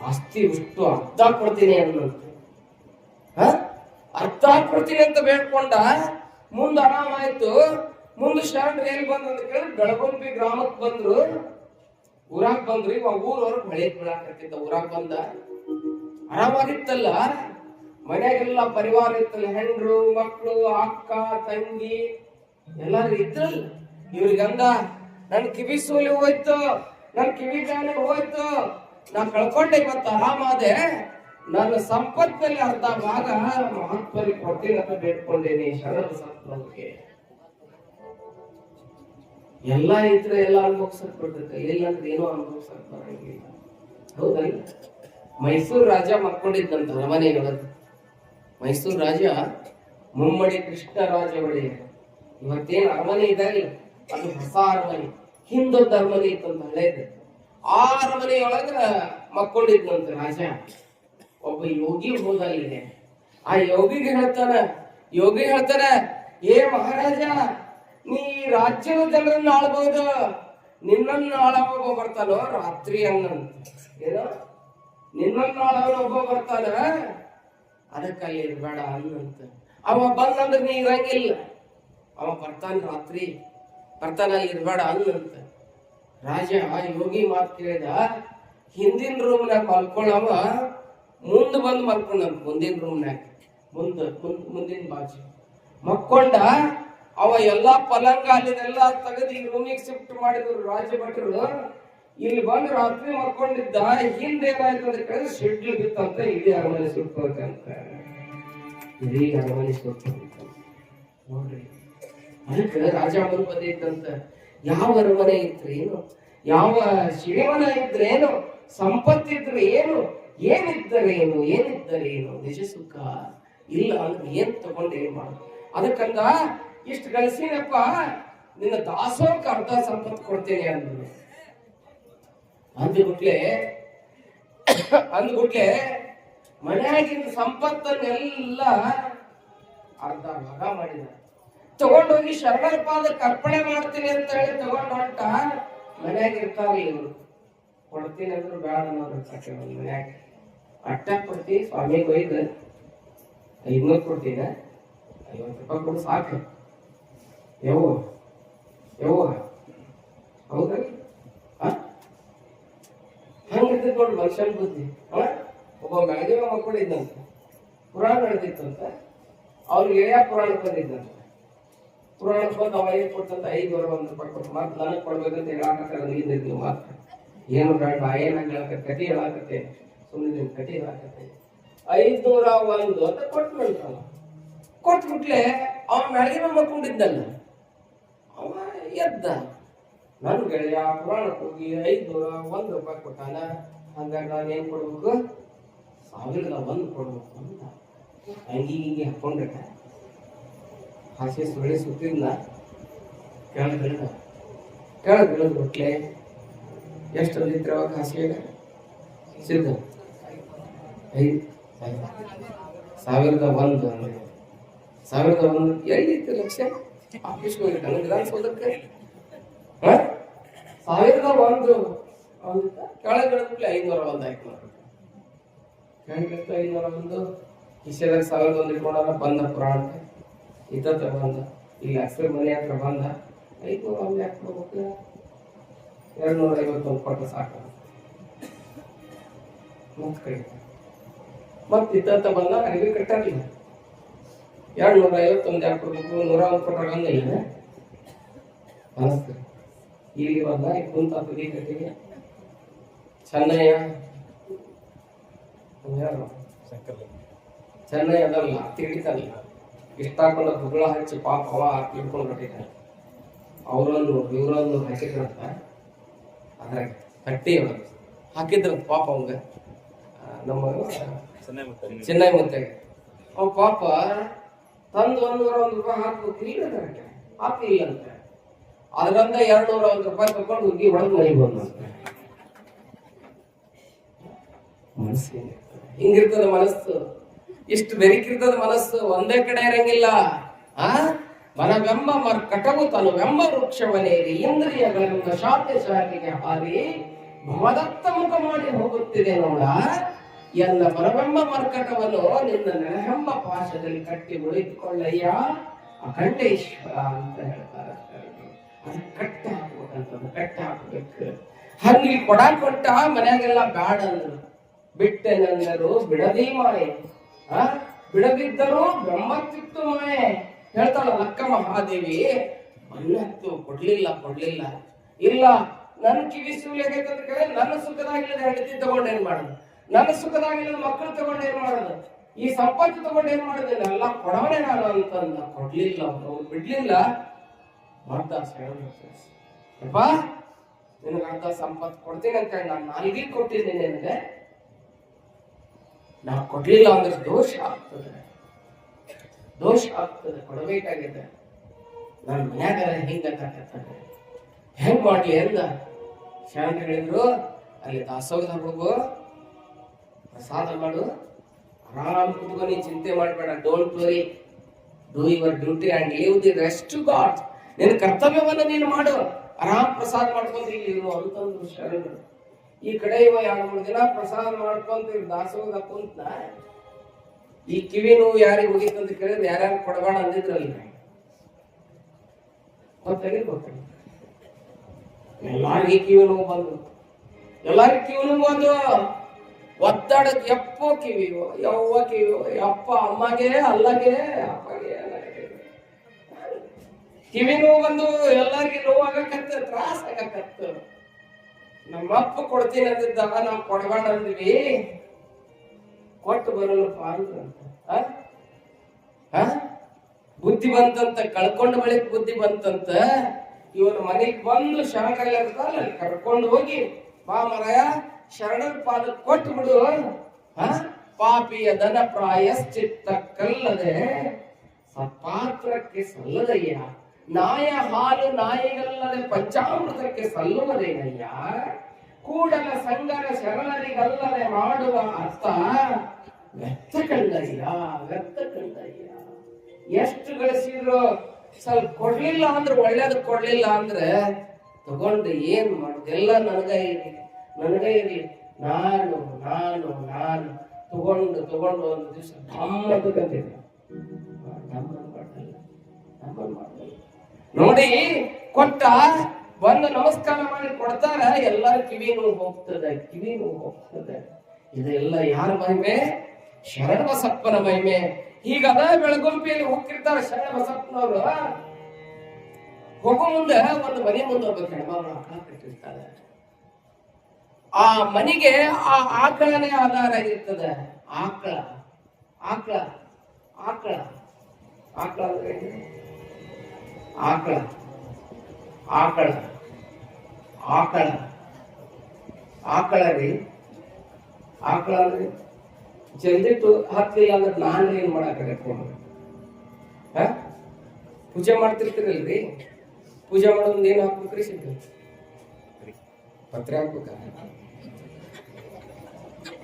ಆಸ್ತಿ ಉಷ್ಟು ಅರ್ಧ ಕೊಡ್ತೀನಿ ಅನ್ನಂತ. ಅರ್ಧ ಕೊಡ್ತೀನಿ ಅಂತ ಬೇಡ್ಕೊಂಡ. ಮುಂದ ಆರಾಮಾಯ್ತು. ಮುಂದೆ ಶರಣರು ಎಲ್ಲಿ ಬಂದ್ರು ಅಂತ ಕೇಳಿದ್ರೆ ಬೆಳಗೊಂಬಿ ಗ್ರಾಮಕ್ಕೆ ಬಂದ್ರು. ಊರಾಗ ಬಂದ್ರು. ಇವಾಗ ಊರವ್ರಿಗೆ ಮಳೆ ಬೀಳಾಕತ್ತಿದ್ದ. ಊರಾಗ ಬಂದ, ಆರಾಮಾಗಿತ್ತಲ್ಲ, ಮನ್ಯಾಗೆಲ್ಲ ಪರಿವಾರ ಇತ್ತಲ್ಲ, ಹೆಂಡ್ರು ಮಕ್ಕಳು ಅಕ್ಕ ತಂಗಿ ಎಲ್ಲಾರು ಇದ್ರಲ್ಲ. ಇವ್ರಿಗಂದ, ನನ್ ಕಿವಿ ಸೂಲಿ ಹೋಯ್ತು, ನನ್ ಕಿವಿ ಬ್ಯಾನೆ ಹೋಯ್ತು, ನಾ ಕಳ್ಕೊಂಡೆ, ಇವತ್ತು ಆರಾಮಾದೆ, ನನ್ನ ಸಂಪತ್ತಲ್ಲಿ ಅರ್ಧ ಭಾಗ ಮಹಾತ್ಮರಿಗೆ ಕೊಡ್ತೀನಿ ಅಂತ ಬೇಡ್ಕೊಂಡೇನಿ ಶರಣ ಬಸಪ್ಪನವ್ರಿಗೆ. ಎಲ್ಲ ಇದ್ರೆ ಎಲ್ಲ ಅನುಭವಿಸಕ್ ಬರ್ತೈತೆ, ಇಲ್ಲ ಅಂದ್ರೆ ಏನೋ ಅನುಭವಿಸಕ್ ಬರಂಗಿಲ್ಲ. ಹೌದಲ್ಲ? ಮೈಸೂರು ರಾಜ ಮಕ್ಕೊಂಡಿದ್ದಂತ ಅರಮನೆಯೊಳಗೆ. ಮೈಸೂರು ರಾಜ ಮುಮ್ಮಡಿ ಕೃಷ್ಣರಾಜ ಒಡೆಯರ್. ಇವತ್ತೇನು ಅರಮನೆ ಇದಾಗಿಲ್ಲ, ಅದು ಹೊಸ ಅರಮನೆ. ಹಿಂದೊಂದು ಅರಮನೆ ಇತ್ತಂತ ಹಳೇದು. ಆ ಅರಮನೆಯೊಳಗ ಮಕ್ಕೊಂಡಿದ್ದಂತ ರಾಜ. ಒಬ್ಬ ಯೋಗಿ ಹೋದಲ್ಲಿದೆ. ಆ ಯೋಗಿಗೆ ಹೇಳ್ತಾನ, ಏ ಮಹಾರಾಜ, ನೀ ರಾಜ್ಯದ ಜನರನ್ನ ಆಳ್ಬಹುದು, ನಿನ್ನನ್ನು ಆಳವ ಬರ್ತಾನೋ ರಾತ್ರಿ ಅನ್ನಂತ. ಏನೋ ನಿನ್ನನ್ನು ಆಳವನ ಒಬ್ಬ ಬರ್ತಾನ, ಅದಕ್ಕಲ್ಲಿ ಇರ್ಬೇಡ ಅನ್ನಂತ. ಅವ ಬಂದಂದ್ರೆ ನೀ ಇರಂಗಿಲ್ಲ, ಅವ ಬರ್ತಾನ ರಾತ್ರಿ, ಬರ್ತಾನ ಅಲ್ಲಿ ಇರ್ಬೇಡ ಅನ್ನಂತ. ರಾಜ ಆ ಯೋಗಿ ಮಾತು ಕೇಳಿದ. ಹಿಂದಿನ ರೂಮ್ನಾಗ ಮಲ್ಕೊಳ್ಳವ ಮುಂದೆ ಬಂದು ಮಲ್ಕೊಂಡ ಮುಂದಿನ ರೂಮ್ನಾಗ ಮುಂದಿನ ಬಾಜು ಮಕ್ಕೊಂಡ. ಅವ ಎಲ್ಲಾ ಪಲಂಗ ಅಲ್ಲಿದೆಲ್ಲ ತೆಗೆದು ಈ ರೂಮಿಗೆ ಶಿಫ್ಟ್ ಮಾಡಿದ್ರು ರಾಜ ಭಟ್ರು. ಇಲ್ಲಿ ಬಂದು ರಾತ್ರಿ ಮಲ್ಕೊಂಡಿದ್ದ. ಹಿಂದೆ ಏನಾಯ್ತು ಅಂತ ಕೇಳಿದ್ರೆ ಶೆಡ್ಲು ಬಿತ್ತಂತ ಇಡೀ ಅರಮನೆ ಸುಟ್ಟೋಯ್ತಂತ. ಇಡೀ ಅರಮನೆ ಸುಟ್ಟೋಯ್ತ ನೋಡ್ರಿ. ಅದಕ್ಕೆ ರಾಜ ಬದಿ ಇದ್ದಂತ ಯಾವ ಅರಮನೆ ಇದ್ರೇನು, ಯಾವ ಶ್ರೀಮನ ಇದ್ರೇನು, ಸಂಪತ್ತಿದ್ರೆ ಏನು, ಏನಿದ್ದರೇನು, ನಿಜ ಸುಖ ಇಲ್ಲ ಅಂದ್ರೆ ಏನ್ ತಗೊಂಡು ಏನ್ ಮಾಡ. ಅದಕ್ಕಂದ ಇಷ್ಟು ಗಳಿಸಿನಪ್ಪ, ನಿನ್ನ ದಾಸೋಹಕ್ಕೆ ಅರ್ಧ ಸಂಪತ್ತು ಕೊಡ್ತೇನೆ ಅಂದ್ರು. ಅಂದ್ಬಿಟ್ಲೆ ಮನೆಯಾಗಿನ ಸಂಪತ್ತನ್ನೆಲ್ಲ ಅರ್ಧ ಭಾಗ ಮಾಡಿದ. ತಗೊಂಡೋಗಿ ಶರಣರ ಪಾದಕ್ಕೆ ಅರ್ಪಣೆ ಮಾಡ್ತೀನಿ ಅಂತ ಹೇಳಿ ತಗೊಂಡು ಹೊಂಟ. ಮನ್ಯಾಗ ಇರ್ತಾರ ಇವರು, ಕೊಡ್ತೀನಿ ಅಂದ್ರು ಬೇಡ ಅನ್ನೋರು ಮನ್ಯಾಗ. ಅಟ್ಟ ಕೊಡ್ತಿ ಸ್ವಾಮಿಗೆ ಒಯ್ದು 500 ಕೊಡ್ತೀನ, 50 ರೂಪಾಯಿ ಕೊಡು ಸಾಕು. ಯವ್ವ ಹೌದಾ? ಹಂಗಿರ್ತೈತಿ ನೋಡಿ ಮನುಷ್ಯನ ಬುದ್ಧಿ. ಒಬ್ಬ ಮ್ಯಾಗಿನ ಮಕ್ಕಳಿದ್ದಂತ, ಪುರಾಣ ನಡೆದಿತ್ತಂತ. ಅವ್ರಿಗೆ ಏರಿಯಾ ಪುರಾಣಕ್ಕೆ ಬಂದಿದ್ದಂತ. ಪುರಾಣಕ್ಕೆ ಬಂದು ಅವ ಏನ್ ಕೊಡ್ತಂತ 500 ರೂಪಾಯಿ ಕೊಟ್ಟು ಮಾತ್ರ ನನಗೆ ಕೊಡ್ಬೇಕಂತ ಹೇಳಾಕತ್ತಾರ. ನೀವು ಮಾತ್ರ ಏನು ಬೇಡ, ಏನಾಗ ಕತಿ ಹೇಳಾಕತ್ತೆ, ಸುಮ್ಮನೆ ಕತಿ ಹೇಳಾಕತ್ತೆ. 501 ಅಂತ ಕೊಟ್ಬಿಡ್ತಾನ. ಕೊಟ್ಬಿಟ್ಲೆ ಅವ ಮ್ಯಾಗಿನ ಮಕ್ಕೊಂಡಿದ್ದಲ್ಲ, ಅವ ಎದ್ದ. ನನ್ನ ಗೆಳೆಯ ಪುರಾಣಕ್ಕೆ ಹೋಗಿ 501 ರೂಪಾಯಿ ಕೊಟ್ಟಾನ, ಹಂಗಾಗಿ ನಾನು ಏನ್ ಕೊಡ್ಬೇಕು, 1001 ಕೊಡ್ಬೇಕು ಅಂತ ಅಂಗಿ ಹಿಂಗೆ ಹಾಕೊಂಡ್ರೆ ಹಾಸಿ ಸುಳಿ ಸುತ್ತಿದ್ನ ಕೆಳಗಿಳಿದ ಬಿಟ್ಲೆ. ಎಷ್ಟು ಅಂದಿದ್ರೆ ಅವಾಗ ಹಾಸಿಗೆ ಸಿದ್ಧ 1001 ಅಂದ್ರೆ 1001 ಎಲ್ಲಿತ್ತು ಲಕ್ಷ ಆಫೀಸ್ಗೆ ಹೋಗಿದ್ದಾನೆ ವಿಧಾನಸೌಧಕ್ಕೆ. 1001 ಕೆಳಗಿಳಿದ್ಬಿಟ್ಲೆ 501 ಆಯ್ತು. ಕೆಳಗಿಳಿತು 501, ಕಿಶೆದಾಗ 1001 ಇಟ್ಕೊಂಡಾಗ ಬಂದ ಪುರಾಣಕ್ಕೆ. ಇತ್ತ ಬಂದ ಇಲ್ಲಿ ಅಕ್ಷರ ಮನೆ ಹತ್ರ ಬಂದ. 501 ಯಾಕೆ ಕೊಡ್ಬೇಕು, 251 ಕೊಟ್ಟ ಸಾಕು. ಮತ್ತೆ ಇತ್ತ ಬಂದ ಅರಿವಿ ಕಟ್ಟಾರಿಲ್ಲ. 251 ಯಾಕೆ ಕೊಡ್ಬೇಕು, 101 ಕೊಟ್ಟಾಗ ಇಲ್ಲ ಅನಿಸ್ತದೆ. ಇಲ್ಲಿ ಬಂದ ಕುಂತ ತುದಿ ಕಟ್ಟಿಗೆ ಚೆನ್ನಯ್ಯ ಅದಲ್ಲ ತಿಳಿತಾನೆ. ಇಷ್ಟ ಹಾಕೊಂಡ ಬುಗಳ ಹಚ್ಚಿ ಪಾಪ ಅವ ತಿಳ್ಕೊಂಡು ಕಟ್ಟಿದ್ದಾನೆ. ಅವರನ್ನು ಇವರನ್ನು ಹಾಕಿದ್ರಂತ ಅದ್ರಾಗ ಕಟ್ಟಿ ಹಾಕಿದ್ರಂತ ಪಾಪ ಅವಂಗ, ನಮ್ಮ ಚೆನ್ನೈ ಮತ್ತೆ ಅವ ಪಾಪ ತಂದು 101 ರೂಪಾಯಿ ಹಾಕ್ಬೇಕು ಇಲ್ಲ ಹಾಕಿಲ್ಲ ಅಂತ. ಅದರಿಂದ 201 ರೂಪಾಯಿ ತಗೊಂಡು ಹುಗ್ಗಿ ಹೊಡೆದು ಮನೆಗೆ ಬಂದಂತ. ಮನಸ್ಸು ಹಿಂಗಿರ್ತದ ಮನಸ್ಸು, ಇಷ್ಟು ಬೆರಿಕಿರ್ತದ ಮನಸ್ಸು, ಒಂದೇ ಕಡೆ ಇರಂಗಿಲ್ಲ. ಮನವೆಂಬ ಮರ್ಕಟವು ತನುವೆಂಬ ವೃಕ್ಷವನೇರಿ ಇಂದ್ರಿಯಗಳೆಂಬ ಶಾಖೆಗೆ ಹಾರಿ ಭವದತ್ತ ಮುಖ ಮಾಡಿ ಹೋಗುತ್ತಿದೆ ನೋಡ. ಎಲ್ಲ ಮನವೆಂಬ ಮರ್ಕಟವನ್ನು ನಿನ್ನ ನೆನಹೆಂಬ ಪಾಶದಲ್ಲಿ ಕಟ್ಟಿ ಉಳಿದುಕೊಳ್ಳಯ್ಯ ಅಖಂಡೇಶ್ವರ ಅಂತ ಹೇಳ್ತಾರೆ. ಅದು ಕಟ್ಟ ಹಾಕ್ಬೇಕಂತದ್ದು, ಕಟ್ಟ ಹಾಕ್ಬೇಕು. ಹಂಗೆ ಕೊಡಾಕ್ ಕೊಟ್ಟ ಮನ್ಯಾಗೆಲ್ಲ ಬ್ಯಾಡ ಅಂದ್ರು. ಬಿಟ್ಟೆನೆಂದರು ಬಿಡದಿ ಮಾಯೆ, ಬಿಡದಿದ್ದರೂ ಬ್ರಹ್ಮತ್ತಿತ್ತು ಮಾಯೆ ಹೇಳ್ತಾಳ ಲಕ್ಕ ಮಹಾದೇವಿ. ಮನ್ನತ್ತು ಕೊಡ್ಲಿಲ್ಲ ಇಲ್ಲ. ನನ್ನ ಕಿವಿ ಸೂಲ್ಯಾಗೈತಂತ ಕೇಳಿ ನನ್ನ ಸುಖದಾಗಿಲ್ಲದ ಹೆಂಡತಿ ತಗೊಂಡು ಏನ್ ಮಾಡುದು, ನನ್ನ ಸುಖದಾಗಿಲ್ಲದ ಮಕ್ಕಳು ತಗೊಂಡು ಏನ್ ಮಾಡುದು, ಈ ಸಂಪತ್ತು ತಗೊಂಡು ಏನ್ ಮಾಡುದು, ಎಲ್ಲ ಕೊಡವನೇ ನಾನು ಅಂತಂದ. ಕೊಡ್ಲಿಲ್ಲ, ಅವ್ರು ಬಿಡ್ಲಿಲ್ಲ. ಮಾಡ್ದ ಯಪ್ಪ ನಿನಗೆ ಅರ್ಧ ಸಂಪತ್ತು ಕೊಡ್ತೀನಿ ಅಂತ ಹೇಳಿ ನಾನು 4 ಕೊಟ್ಟಿದ್ದೀನಿ ನಿನಗೆ. ನಾ ಕೊಡ್ಲಿಲ್ಲ ಅಂದ್ರೆ ದೋಷ ಆಗ್ತದೆ, ಕೊಡಬೇಕಾಗಿದೆ. ನನ್ನ ಮನ್ಯಾಗ ಹೆಂಗ್ ಮಾಡ್ಲಿ ಅಂದ. ಶಾಂತ ಹೇಳಿದ್ರು, ಅಲ್ಲಿ ದಾಸೋಹದ ಹೋಗು, ಪ್ರಸಾದ ಮಾಡು, ಆರಾಮ್ ಕುತ್ಕೊ, ನೀನ್ ಚಿಂತೆ ಮಾಡ್ಬೇಡ. Don't worry, do your duty and leave the rest to God. ನಿನ್ನ ಕರ್ತವ್ಯವನ್ನು ನೀನು ಮಾಡು, ಆರಾಮ್ ಪ್ರಸಾದ ಮಾಡ್ಕೊಂತ ಇಲ್ಲಿ ಇರು ಅಂತಂದ್ರು ಶರಣರು. ಈ ಕಡೆ ಇವ 2-3 ದಿನ ಪ್ರಸಾದ ಮಾಡ್ಕೊಂತ ದಾಸೋಹದ ಕುಂತ. ಈ ಕಿವಿ ನೋವು ಯಾರಿಗೆ ಹೋಗಿತ್ತಂತ ಕೇಳಿದ್ರೆ ಯಾರ್ಯಾರು ಕೊಡಬೇಡ ಅಂದಿದ್ರಲ್ಲ, ಗೊತ್ತಾಗಿರ್ಬೇಕು. ಎಲ್ಲಾರ್ಗಿ ಕಿವಿ ನೋವು ಬಂದು ಎಲ್ಲಾರು ಕಿವಿನೂ ಒಂದು ಒತ್ತಡ ಎಪ್ಪೋ ಕಿವಿಯೋ ಯವ್ವ ಕಿವಿಯೋ ಯಪ್ಪ ಅಮ್ಮಗೆ ಅಲ್ಲಗೆ ಅಪ್ಪಗೆ ಅಲ್ಲಗೆ ಕಿವಿ ನೋವು ಬಂದು ಎಲ್ಲಾರ್ಗಿ ನೋವಾಗಕತ್ತ ತ್ರಾಸ ಆಗಕತ್ತ. ನಮ್ಮಪ್ಪ ಕೊಡ್ತೀನಿ ಅಂದಿದ್ದಾಗ ನಾವು ಕೊಡಬೇಡ ಅಂದ್ವಿ, ಕೊಟ್ಟು ಬರಲ್ಲಪ್ಪ ಅಂತ ಬುದ್ಧಿ ಬಂತಂತ, ಕಳ್ಕೊಂಡ ಬಳಿಕ ಬುದ್ಧಿ ಬಂತಂತ. ಇವನ ಮನೆಗೆ ಬಂದು ಶರಣರಲ್ಲಿ ಅಲ್ಲಿ ಕರ್ಕೊಂಡು ಹೋಗಿ ಬಾ ಮರಾಯ ಶರಣರ ಪಾದ ಕೊಟ್ಟು ಬಿಡು. ಪಾಪಿಯ ಧನ ಪ್ರಾಯಶ್ಚಿತ್ತ ಕಲ್ಲದೆ ಸತ್ಪಾತ್ರಕ್ಕೆ ಸಲ್ಲದಯ್ಯ, ನಾಯ ಹಾಲು ನಾಯಿಗಲ್ಲದೆ ಪಂಚಾಮೃತಕ್ಕೆ ಸಲ್ಲುವುದೇನಯ್ಯ, ಕೂಡಲ ಸಂಗರ ಶರಣರಿಗಲ್ಲದೆ ಮಾಡುವ ಅರ್ಥ ವ್ಯರ್ಥ ಕಂಡಯ್ಯ, ವ್ಯರ್ಥ ಕಂಡಯ್ಯ. ಎಷ್ಟು ಗಳಿಸಿದ್ರು ಸ್ವಲ್ಪ ಕೊಡ್ಲಿಲ್ಲ ಅಂದ್ರೆ ಒಳ್ಳೇದು, ಕೊಡ್ಲಿಲ್ಲ ಅಂದ್ರೆ ತಗೊಂಡು ಏನ್ ಮಾಡುದು, ಎಲ್ಲ ನನಗೇ ಇರಿ ನಾನು ನಾನು ನಾನು ತಗೊಂಡು ತಗೊಂಡು ಒಂದು ದಿವಸ ನೋಡಿ ಕೊಟ್ಟ ಬಂದು ನಮಸ್ಕಾರ ಮಾಡಿ ಕೊಡ್ತಾರ, ಎಲ್ಲರ ಕಿವಿ ನೋವು ಹೋಗ್ತದೆ, ಕಿವಿ ನೋವು ಹೋಗ್ತದೆ. ಇದೆಲ್ಲ ಯಾರ ಮಹಿಮೆ? ಶರಣ ಬಸಪ್ಪನ ಮಹಿಮೆ. ಹೀಗದ ಬೆಳಗುಂಪಿಯಲ್ಲಿ ಹೋಗ್ತಿರ್ತಾರ ಶರಣ ಬಸಪ್ಪನವರು. ಹೋಗೋ ಮುಂದೆ ಒಂದು ಮನೆ ಮುಂದೆ ಒಬ್ಬ ಹೆಣ್ಮಗಳು ಆಕಳ ಕಟ್ಟಿರ್ತಾಳೆ. ಆ ಮನೆಗೆ ಆ ಆಕಳನೇ ಆಧಾರ ಇರ್ತದೆ. ಆಕಳ ಆಕಳ ಆಕಳ ಆಕಳ ಆಕಳ ಆಕಳ ಆಕಳ ಆಕಳ ರೀ, ಆಕಳ ಅಂದ್ರೆ ಜಲ್ದಿಟ್ಟು ಹತ್ತಲಿಲ್ಲ ಅಂದ್ರೆ ನಾನು ಏನ್ ಮಾಡಾಕಬೇಕು? ಪೂಜೆ ಮಾಡ್ತಿರ್ತೀರಲ್ರಿ, ಪೂಜೆ ಮಾಡೋದ್ ಏನ್ ಹಾಕ್ಬೇಕ್ರಿ? ಸಿದ್ಧ ಪತ್ರೆ ಹಾಕ್ಬೇಕ?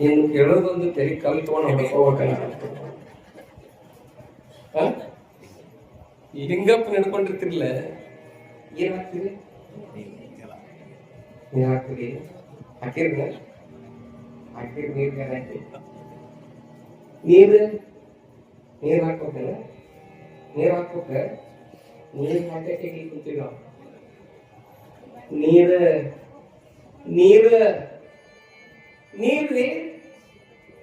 ಇನ್ನು ಕೇಳೋದೊಂದು ತೆರಿ ಕಲ್ ತಗೊಂಡು ಹೊಡ್ಕೋಬೇಕಲ್ಲ. ಈ ಲಿಂಗಪ್ಪ ನಡ್ಕೊಂಡಿರ್ತಿರ್ಲ, ಏನ್ ಹಾಕ್ತೀರಿ? ನೀರ್ ಹಾಕ್ತೀರಿ? ಹಾಕಿರ್ನ ಹಾಕಿರ್ ನೀರ್ ಹಾಕಿ ನೀರ್ ಹಾಕ್ಬೇಕಲ್ಲ, ನೀರ್ ಹಾಕ್ಬೇಕ. ನೀರ್ ಹಾಕಕ್ಕೆ ಕೂತೀವಿ ನಾವು. ನೀರ್ ನೀರ್ರಿ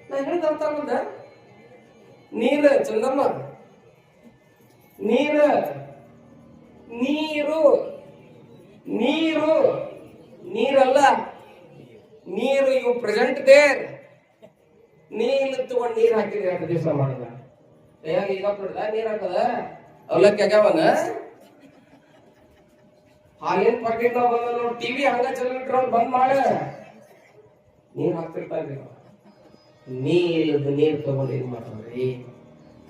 ನಾ ಹೇಳ್ತಾ ಬಂದ ನೀರು ಚಂದಮ್ಮ, ನೀರು ನೀರು ನೀರು ನೀರಲ್ಲ, ನೀರು ಇವು ಪ್ರೆಸೆಂಟ್ ದೇರ್. ನೀರು ತಗೊಂಡು ನೀರ್ ಹಾಕಿದ್ರಿ 2 ದಿವಸ ಮಾಡದ ಈಗ ಬಿಡ್ದ ನೀರ್ ಹಾಕದ ಅವಲಕ್ಕಿ ಆಗ್ಯಾವನ. ಹಾಲಿನ ಪಾಕೆಟ್ ನಾವ್ ಬಂದ ನೋಡಿ, ಟಿವಿ ಹಂಗ ಚಲಿಟ್ರೊಂಡ್ ಬಂದ್ ಮಾಡ ನೀರ್ ಹಾಕ್ತಿರ್ತಾರ್ರಿ. ನೀರು ತಗೊಂಡು ಏನ್ ಮಾಡ್ರಿ?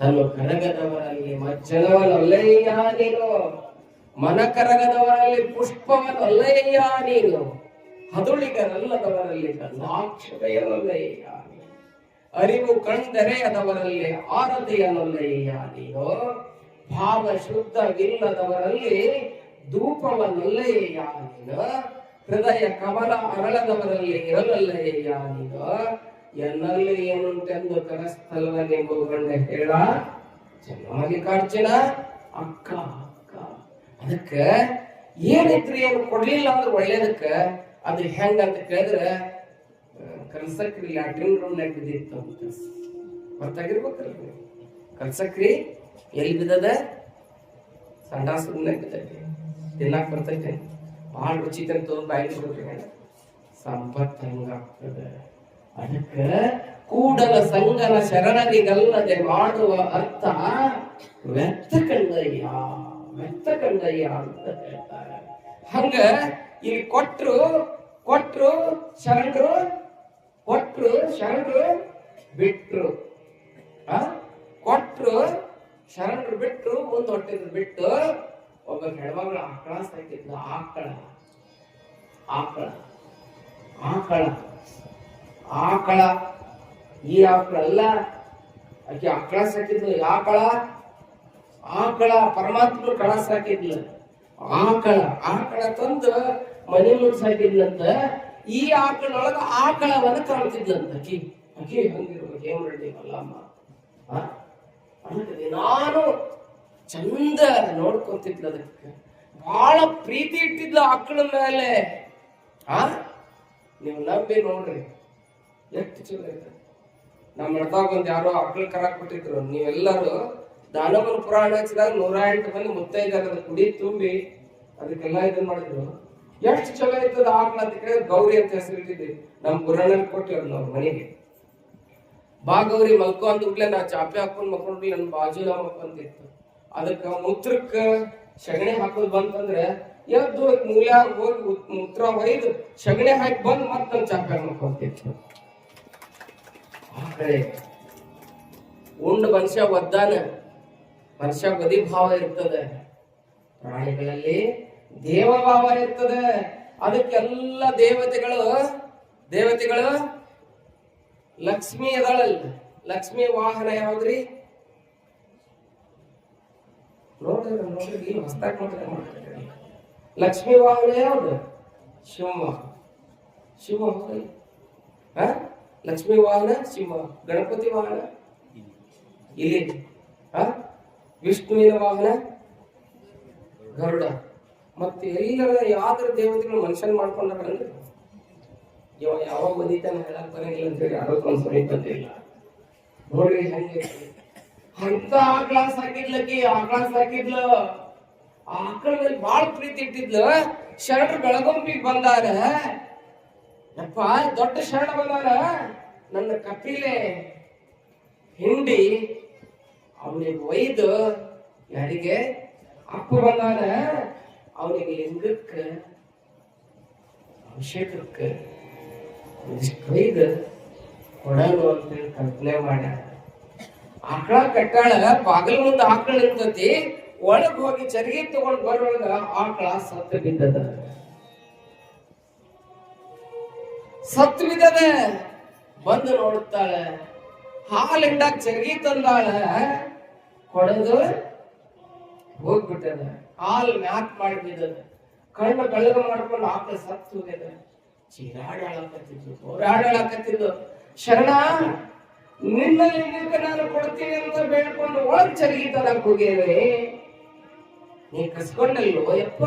ತನ್ನ ಕರಗದವರಲ್ಲಿ ಮಜ್ಜನವನಲ್ಲಯ್ಯ ನೀನು, ಮನ ಕರಗದವರಲ್ಲಿ ಪುಷ್ಪವನಲ್ಲಯ್ಯ ನೀನು, ಹದುಳಿಗರಲ್ಲದವರಲ್ಲಿ ಕಲ್ಲಾಕ್ಷತೆಯನಲ್ಲಯ್ಯ ನೀನು, ಅರಿವು ಕಣ್ದೆರೆಯದವರಲ್ಲಿ ಆರತಿಯನಲ್ಲಯ್ಯ ನೀನು, ಭಾವ ಶುದ್ಧವಿಲ್ಲದವರಲ್ಲಿ ಧೂಪವನ್ನಲ್ಲಯ್ಯ ನೀನು, ಹೃದಯ ಕಮಲ ಅರಳದವರಲ್ಲಿ ಇರಲಲ್ಲಯ್ಯ ನೀನು, ಎನ್ನಲ್ಲಿ ಏನುಂಟೆಂದು ಕರಸ್ಥಲನೆಂಬುದು ಗಂಡ ಹೇಳ ಮಲ್ಲಿಕಾರ್ಜುನ ಅಕ್ಕ ಅಕ್ಕ. ಅದಕ್ಕ ಏನಿದ್ರಿ ಏನು ಕೊಡ್ಲಿಲ್ಲ ಅಂದ್ರೆ ಒಳ್ಳೇದಕ್ಕ. ಅದು ಹೆಂಗಂತ ಕೇಳಿದ್ರೆ ಕಲ್ಸಕ್ರಿ ಲ್ಯಾಟ್ರಿನ್ ರೂಮ್ನಾಗ ಬಿದ್ದಿತ್ತು ಅಂತ ಗೊತ್ತಾಗಿರ್ಬೇಕಲ್ರಿ. ಕಲ್ಸಕ್ರಿ ಎಲ್ಲಿ ಬಿದ್ದದ? ಸಂಡಾಸ ರೂಮ್ನಾಗ ಬಿದ್ದೈತಿ. ತಿನ್ನಾಕ್ ಬರ್ತೈತೆ, ಭಾಳ ರುಚಿ ತಂತು ಬಾಯಿ ಕೊಡ್ರಿ. ಸಂಪತ್ತು ಹಂಗಾಗ್ತದೆ. ಅದಕ್ಕ ಕೂಡಲ ಸಂಗನ ಶರಣರಿಗಲ್ಲದೆ ಮಾಡುವ ಅರ್ಥ ವ್ಯರ್ಥ ಕಂಡಯ್ಯ, ವ್ಯರ್ಥ ಕಂಡಯ್ಯ ಅಂತ ಹೇಳ್ತಾರೆ. ಹಂಗ ಇಲ್ಲಿ ಕೊಟ್ರು ಶರಣರು, ಕೊಟ್ರು ಶರಣರು ಬಿಟ್ರು. ಕೊಟ್ರು ಶರಣರು ಬಿಟ್ರು, ಮುಂದೆ ಹೊಟ್ಟಿದ್ರು ಬಿಟ್ಟು. ಒಬ್ಬ ಹೆಣ್ಮಗಳು ಆಕಳ ಸಾಕಿದ್ಲು. ಆಕಳ ಆಕಳ ಆಕಳ ಆಕಳ ಈ ಆಕಳ ಅಲ್ಲ, ಆಕೆ ಆಕಳ ಸಾಕಿದ್ಲು. ಆಕಳ ಆಕಳ ಪರಮಾತ್ಮರು ಕಳ ಸಾಕಿದ್ಲು. ಆಕಳ ಆಕಳ ತಂದು ಮನೆ ಮುಂದೆ ಸಾಕಿದ್ಲಂತ. ಈ ಆಕಳೊಳಗ ಆಕಳವನ್ನ ಕಾಣ್ತಿದ್ಲಂತ. ಅಕ್ಕಿ ಹಂಗಿರ್ಬೇಕು, ಏನ್ ಮಾಡಿ ಅಲ್ಲಮ್ಮ. ನಾನು ಚಂದ ನೋಡ್ಕೊಂತಿದ್ಲ, ಅದಕ್ಕೆ ಬಹಳ ಪ್ರೀತಿ ಇಟ್ಟಿದ್ಲ ಆಕಳ ಮೇಲೆ. ನೀವು ನಂಬಿ ನೋಡ್ರಿ ಎಷ್ಟು ಚಲೋ ಐತೆ. ನಮ್ಮ ಮಠದಾಗ ಒಂದು ಯಾರೋ ಆಕಳ ಕರ ಕೊಟ್ಟಿದ್ರು. ನೀವೆಲ್ಲರೂ ದಾನವನ ಪುರಾಣ ಹಚ್ಚಿದಾಗ 108 ಮಂದಿ ಮುತ್ತೈದರ ಕುಡಿ ತುಂಬಿ ಅದಕ್ಕೆಲ್ಲ ಇದನ್ನ ಮಾಡಿದ್ರು. ಎಷ್ಟು ಚಲೋ ಐತದ ಆಕಳ ಅಂತ ಕೇಳಿದ್ರೆ ಗೌರಿ ಅಂತ ಹೆಸರಿಟ್ಟಿದ್ವಿ. ನಮ್ಮ ಪುರಾಣಲ್ಲಿ ಕೊಟ್ಟಿರೋದು ನಾವು ಮನೆಗೆ. ಬಾ ಗೌರಿ ಮಲ್ಕೋ ಅಂದ್ಬಿಟ್ಲೆ ನಾ ಚಾಪೆ ಹಾಕೊಂಡ್ ಮಕ್ಕೊಂಡ್ಲಿ ನನ್ನ ಬಾಜುಲ ಮಕ್ಕೊಂತಿತ್ತು. ಅದಕ್ಕ ಮೂತ್ರಕ್ಕ ಸಗಣಿ ಹಾಕೋದು ಬಂತಂದ್ರೆ ಎದ್ದು ಮೂಲ್ಯಾಗ ಹೋಗಿ ಮೂತ್ರ ಒಯ್ದು ಸಗಣಿ ಹಾಕಿ ಬಂದ್ ಮತ್ತ ನನ್ನ ಚಾಪೆ ಮಕ್ಕೊಂತಿತ್ತು. ಆ ಕಡೆ ಉಂಡ ಮನುಷ್ಯ ಒದ್ದಾನ, ಮನುಷ್ಯ ಬದಿ ಭಾವ ಇರ್ತದೆ. ಪ್ರಾಣಿಗಳಲ್ಲಿ ದೇವ ಭಾವ ಇರ್ತದೆ. ಅದಕ್ಕೆಲ್ಲ ದೇವತೆಗಳು ಲಕ್ಷ್ಮಿ ಅದಳಲ್ಲ. ಲಕ್ಷ್ಮಿ ವಾಹನ ಯಾವ್ದ್ರಿ? ನೋಡ್ರಿ ಹೊಸ್ತಾಗಿ ನೋಡ್ರಿ. ಲಕ್ಷ್ಮಿ ವಾಹನ ಯಾವ್ದು? ಶಿವ. ಲಕ್ಷ್ಮಿ ವಾಹನ ಶಿವ. ಗಣಪತಿ ವಾಹನ ಇಲ್ಲಿ. ವಿಷ್ಣುವಿನ ವಾಹನ ಗರುಡ. ಮತ್ತೆ ಎಲ್ಲರ ಯಾವ್ದ್ರ ದೇವತೆಗಳು ಮನುಷ್ಯನ್ ಮಾಡ್ಕೊಂಡ್ರೆ ಯಾವಾಗ ಬಂದಿದ್ದಾನೆ ಹೇಳಕ್ ಬರಂಗಿಲ್ಲ ಅಂತ ಹೇಳಿ ಯಾರೋ ಒಂದು ಸಮಯ ಬಂದಿಲ್ಲ. ನೋಡ್ರಿ ಹೆಂಗೆ ಅಂತ ಆಕಳ ಸಾಕಿದ್ಲು. ಆಕಳ ಮೇಲೆ ಬಾಳ ಪ್ರೀತಿ ಇಟ್ಟಿದ್ಲು. ಶರಣರು ಬೆಳಗೊಂಬಿಗೆ ಬಂದಾರ. ಯಪ್ಪ ದೊಡ್ಡ ಶರಣ ಬಂದಾರ. ನನ್ನ ಕಪಿಲೆ ಹಿಂಡಿ ಅವನಿಗೆ ಒಯ್ದು ಯಾರಿಗೆ ಅಪ್ಪ ಬಂದಾನ ಅವನಿಗೆ ಲಿಂಗಕ್ಕ ಅಭಿಷೇಕಕ್ಕೆ ಒಯ್ದು ಕೊಡಲು ಅಂತೇಳಿ ಕಲ್ಪನೆ ಮಾಡ್ಯಾರ. ಆಕಳ ಕಟ್ಟಾಳ ಬಾಗಿಲು ಮುಂದೆ ಆಕಳ ನಿಂತತಿ. ಒಳಗ್ ಹೋಗಿ ಚರಿಗೆ ತಗೊಂಡ್ ಬರೋಳಗ ಆಕಳ ಸತ್ತು ಬಿದ್ದದ. ಬಂದು ನೋಡುತ್ತಾಳೆ. ಹಾಲು ಹಿಂಡಾಕ ಚರಿಗೆ ತಂದಾಳ. ಕೊಡದು ಹೋಗ್ಬಿಟ್ಟದ. ಹಾಲು ಮ್ಯಾಕ್ ಮಾಡಿ ಬಿದ್ದದ. ಕಣ್ಣು ಬೆಳಗ ಮಾಡ್ಕೊಂಡು ಆಕಳ ಸತ್ತು ಹೋಗ್ಯದ. ಹೋರಾಡಾಕತ್ತಿದ್ದು ಶರಣ ನಿನ್ನ ಲಿಂಗಕ್ಕೆ ನಾನು ಕೊಡ್ತೀನಿ ಅಂತ ಬೇಡ್ಕೊಂಡು ಒಳಗ್ ಚರಿಗೆ ತರಕ್ ಹೋಗ್ಯವೆ. ನೀ ಕಸ್ಕೊಂಡಲ್ವೋ ಯಪ್ಪ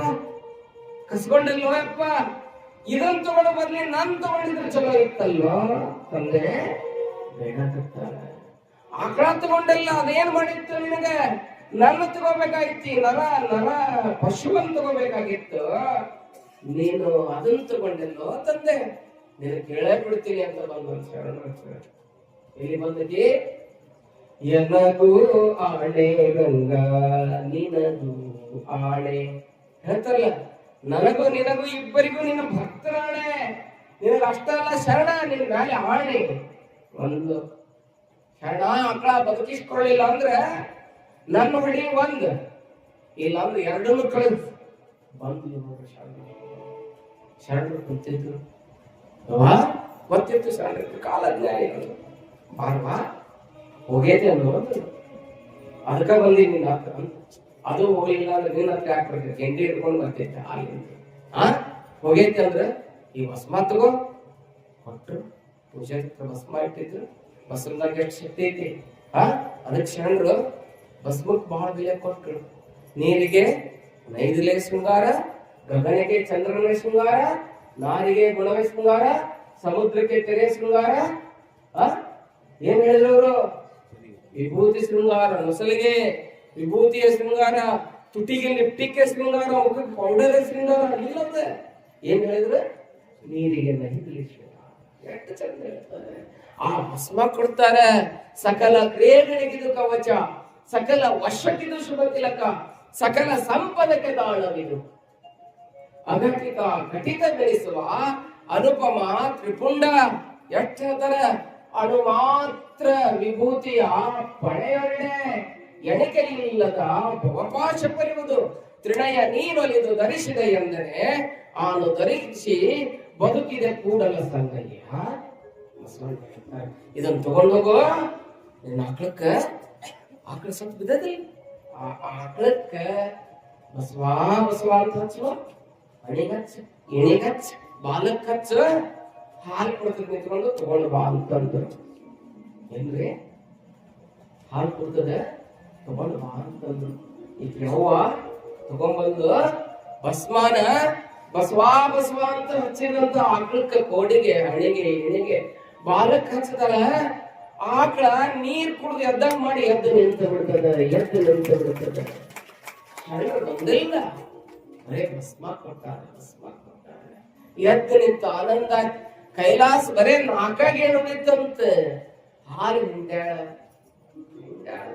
ಇದನ್ ತಗೊಂಡು ಬರ್ಲಿ ನನ್ ತಗೊಂಡಿದ್ರೆ ಚಲೋ ಇತ್ತಲ್ವಾ ತಂದೆ? ಬೇಡ ಆಕಳ ತಗೊಂಡಲ್ಲ. ಅದೇನ್ ಮಾಡಿತ್ತು ನಿನಗೆ? ನನ್ನ ತಗೋಬೇಕಾಗಿತ್ತು. ನರ ಪಶುವನ್ ತಗೋಬೇಕಾಗಿತ್ತು. ನೀನು ಅದನ್ನ ತಗೊಂಡಿಲ್ಲೋ ತಂದೆ? ನೀನು ಕೇಳೇ ಬಿಡ್ತೀನಿ ಅಂತ ಬಂದು ಶರಣ ಇಲ್ಲಿ ಬಂದಕ್ಕೆ ಎನಗೂ ಆಣೆ ಗಂಗಾ ನಿನಗೂ ಆಣೆ ಹೇಳ್ತಾರಲ್ಲ. ನನಗೂ ನಿನಗೂ ಇಬ್ಬರಿಗೂ ನಿನ್ನ ಭಕ್ತರಾಣೆ. ನಿನಗೆ ಅಷ್ಟಲ್ಲ ಶರಣ, ನಿನ್ ಮೇಲೆ ಆಣೆ. ಒಂದು ಶರಣ ಆಕಳ ಬದುಕಿಸ್ಕೊಳ್ಳಿಲ್ಲ ಅಂದ್ರೆ ನನ್ನ ಹೊಡಿ ಒಂದ್, ಇಲ್ಲ ಅಂದ್ರೆ ಎರಡನ್ನೂ ಕಳೆದು ಬಂದು ಶರಣರು ಕುಂತಿದ್ರು. ಗೊತ್ತಿತ್ತು ಶರಣರು ಕಾಲ ನ್ಯಾಯ ಬಾರ್ವಾ ಹೋಗೇತೆ ಅನ್ನೋದು. ಅದಕ್ಕ ಬಂದೀನಿ ನಿನ್ನ ಹತ್ರ. ಅದು ಹೋಗ್ಲಿಲ್ಲ ಅಂದ್ರೆ ನಿನ್ನ ಹತ್ರ ಯಾಕೆ ಬರ್ಬೇಕು? ಗೆಂಡಿ ಹಿಡ್ಕೊಂಡು ಬರ್ತಿದ್ದೆ ಹಾಲಿಂದ. ಹೋಗೈತೆ ಅಂದ್ರೆ ಈ ಭಸ್ಮ ತಗೋ ಕೊಟ್ರು. ಪೂಜೆ ಭಸ್ಮ ಇಟ್ಟಿದ್ರು. ಭಸ್ಮದಾಗ ಎಷ್ಟು ಶಕ್ತಿ ಐತಿ. ಅದಕ್ಕೆ ಶರಣರು ಭಸ್ಮಕ್ಕೆ ಬಹಳ ಬೆಲೆ ಕೊಟ್ರು. ನೀರಿಗೆ ನೈದಿಲೆ ಶೃಂಗಾರ, ಗಗನಕ್ಕೆ ಚಂದ್ರನ ಶೃಂಗಾರ, ನಾರಿಗೆ ಗುಣವೇ ಶೃಂಗಾರ, ಸಮುದ್ರಕ್ಕೆ ತೆರೆ ಶೃಂಗಾರ. ಏನ್ ಹೇಳಿದ್ರು ಅವರು? ವಿಭೂತಿ ಶೃಂಗಾರ. ನೊಸಲಿಗೆ ವಿಭೂತಿಯ ಶೃಂಗಾರ, ತುಟಿಗೆ ಲಿಪ್ಟಿಕ್ಕೆ ಶೃಂಗಾರ, ಮುಖಕ್ಕೆ ಪೌಡರ್ ಶೃಂಗಾರ. ಇಲ್ಲದ ಏನ್ ಹೇಳಿದ್ರು? ನೀರಿಗೆ ನೈದಿಲೆ ಶೃಂಗಾರ. ಎಷ್ಟು ಚಂದ ಹೇಳ್ತಾರೆ. ಆ ಭಸ್ಮ ಕೊಡ್ತಾರೆ. ಸಕಲ ಕ್ರಿಯೆಗಳಿಗಿದು ಕವಚ, ಸಕಲ ವಶಕ್ಕಿದು ಶುಭ ತಿಲಕ, ಸಕಲ ಸಂಪದಕ್ಕೆ ತಾಳವಿದು. ಅಘಟಿತ ಘಟಿತ ಗಳಿಸುವ ಅನುಪಮ ತ್ರಿಪುಂಡ. ಎಷ್ಟು ಹೇಳ್ತಾರೆ? ಅಣು ಮಾತ್ರ ವಿಭೂತಿಯ ಪಳೆಯೊಳ್ಳೆ, ಎಣಿಕೆಯಿಲ್ಲದ ಭವಪಾಶ ಪರಿವುದು. ತ್ರಿಣಯ ನೀನೊಲಿದು ಧರಿಸಿದೆ ಎಂದರೆ ಆನು ಧರಿಸಿ ಬದುಕಿದೆ ಕೂಡಲ ಸಂಗಯ್ಯ. ಇದನ್ನ ತಗೊಂಡೋಗೋ ನಿನ್ನ ಆಕಳ ಸತ್ತು ಬಿದ್ದದಿ. ಆ ಆಕಳಕ್ಕ ಬಸವಾ ಅಂತ ಹಚ್ಚುವ, ಅಣಿಗೆ ಹಚ್ಚ, ಎಣಿಗೆ ಹಚ್ಚ, ಬಾಲಕ್ ಹಚ್ಚ. ಹಾಲು ಕೊಡ್ತದ ನಿಂತ್ಕೊಂಡು ತಗೊಂಡು ಬಾ ಅಂತಂದ್ರು. ಏನ್ರಿ ಹಾಲು ಕೊಡ್ತದೆ ತಗೊಂಡು ಬಾ ಅಂತಂದ್ರು. ಈಗ ಯವ್ವ ತಗೊಂಡ್ಬಂದು ಭಸ್ಮಾನ ಬಸವಾ ಬಸವಾ ಅಂತ ಹಚ್ಚಿದಂತ ಆಕಳಕ್ಕ ಕೋಡಿಗೆ ಹಣಿಗೆ ಎಣಿಗೆ ಬಾಲಕ್ ಹಚ್ಚದಲ್ಲ ಆಕಳ ನೀರ್ ಕುಡಿದು ಎದ್ದಂಗ್ ಮಾಡಿ ಎದ್ದು ನಿಂತು ಬಿಡ್ತದ ಬಂದಿಲ್ಲ ಬರೇ ಭಸ್ಮ ಕೊಟ್ಟಾರೆ ಎದ್ದು ನಿಂತು ಆನಂದ ಕೈಲಾಸ ಬರೇ ನಾಕಾಗ ಏನು ನಿಂತಂತ ಹಾಲು ಹಿಂಡ್ಯಾಳ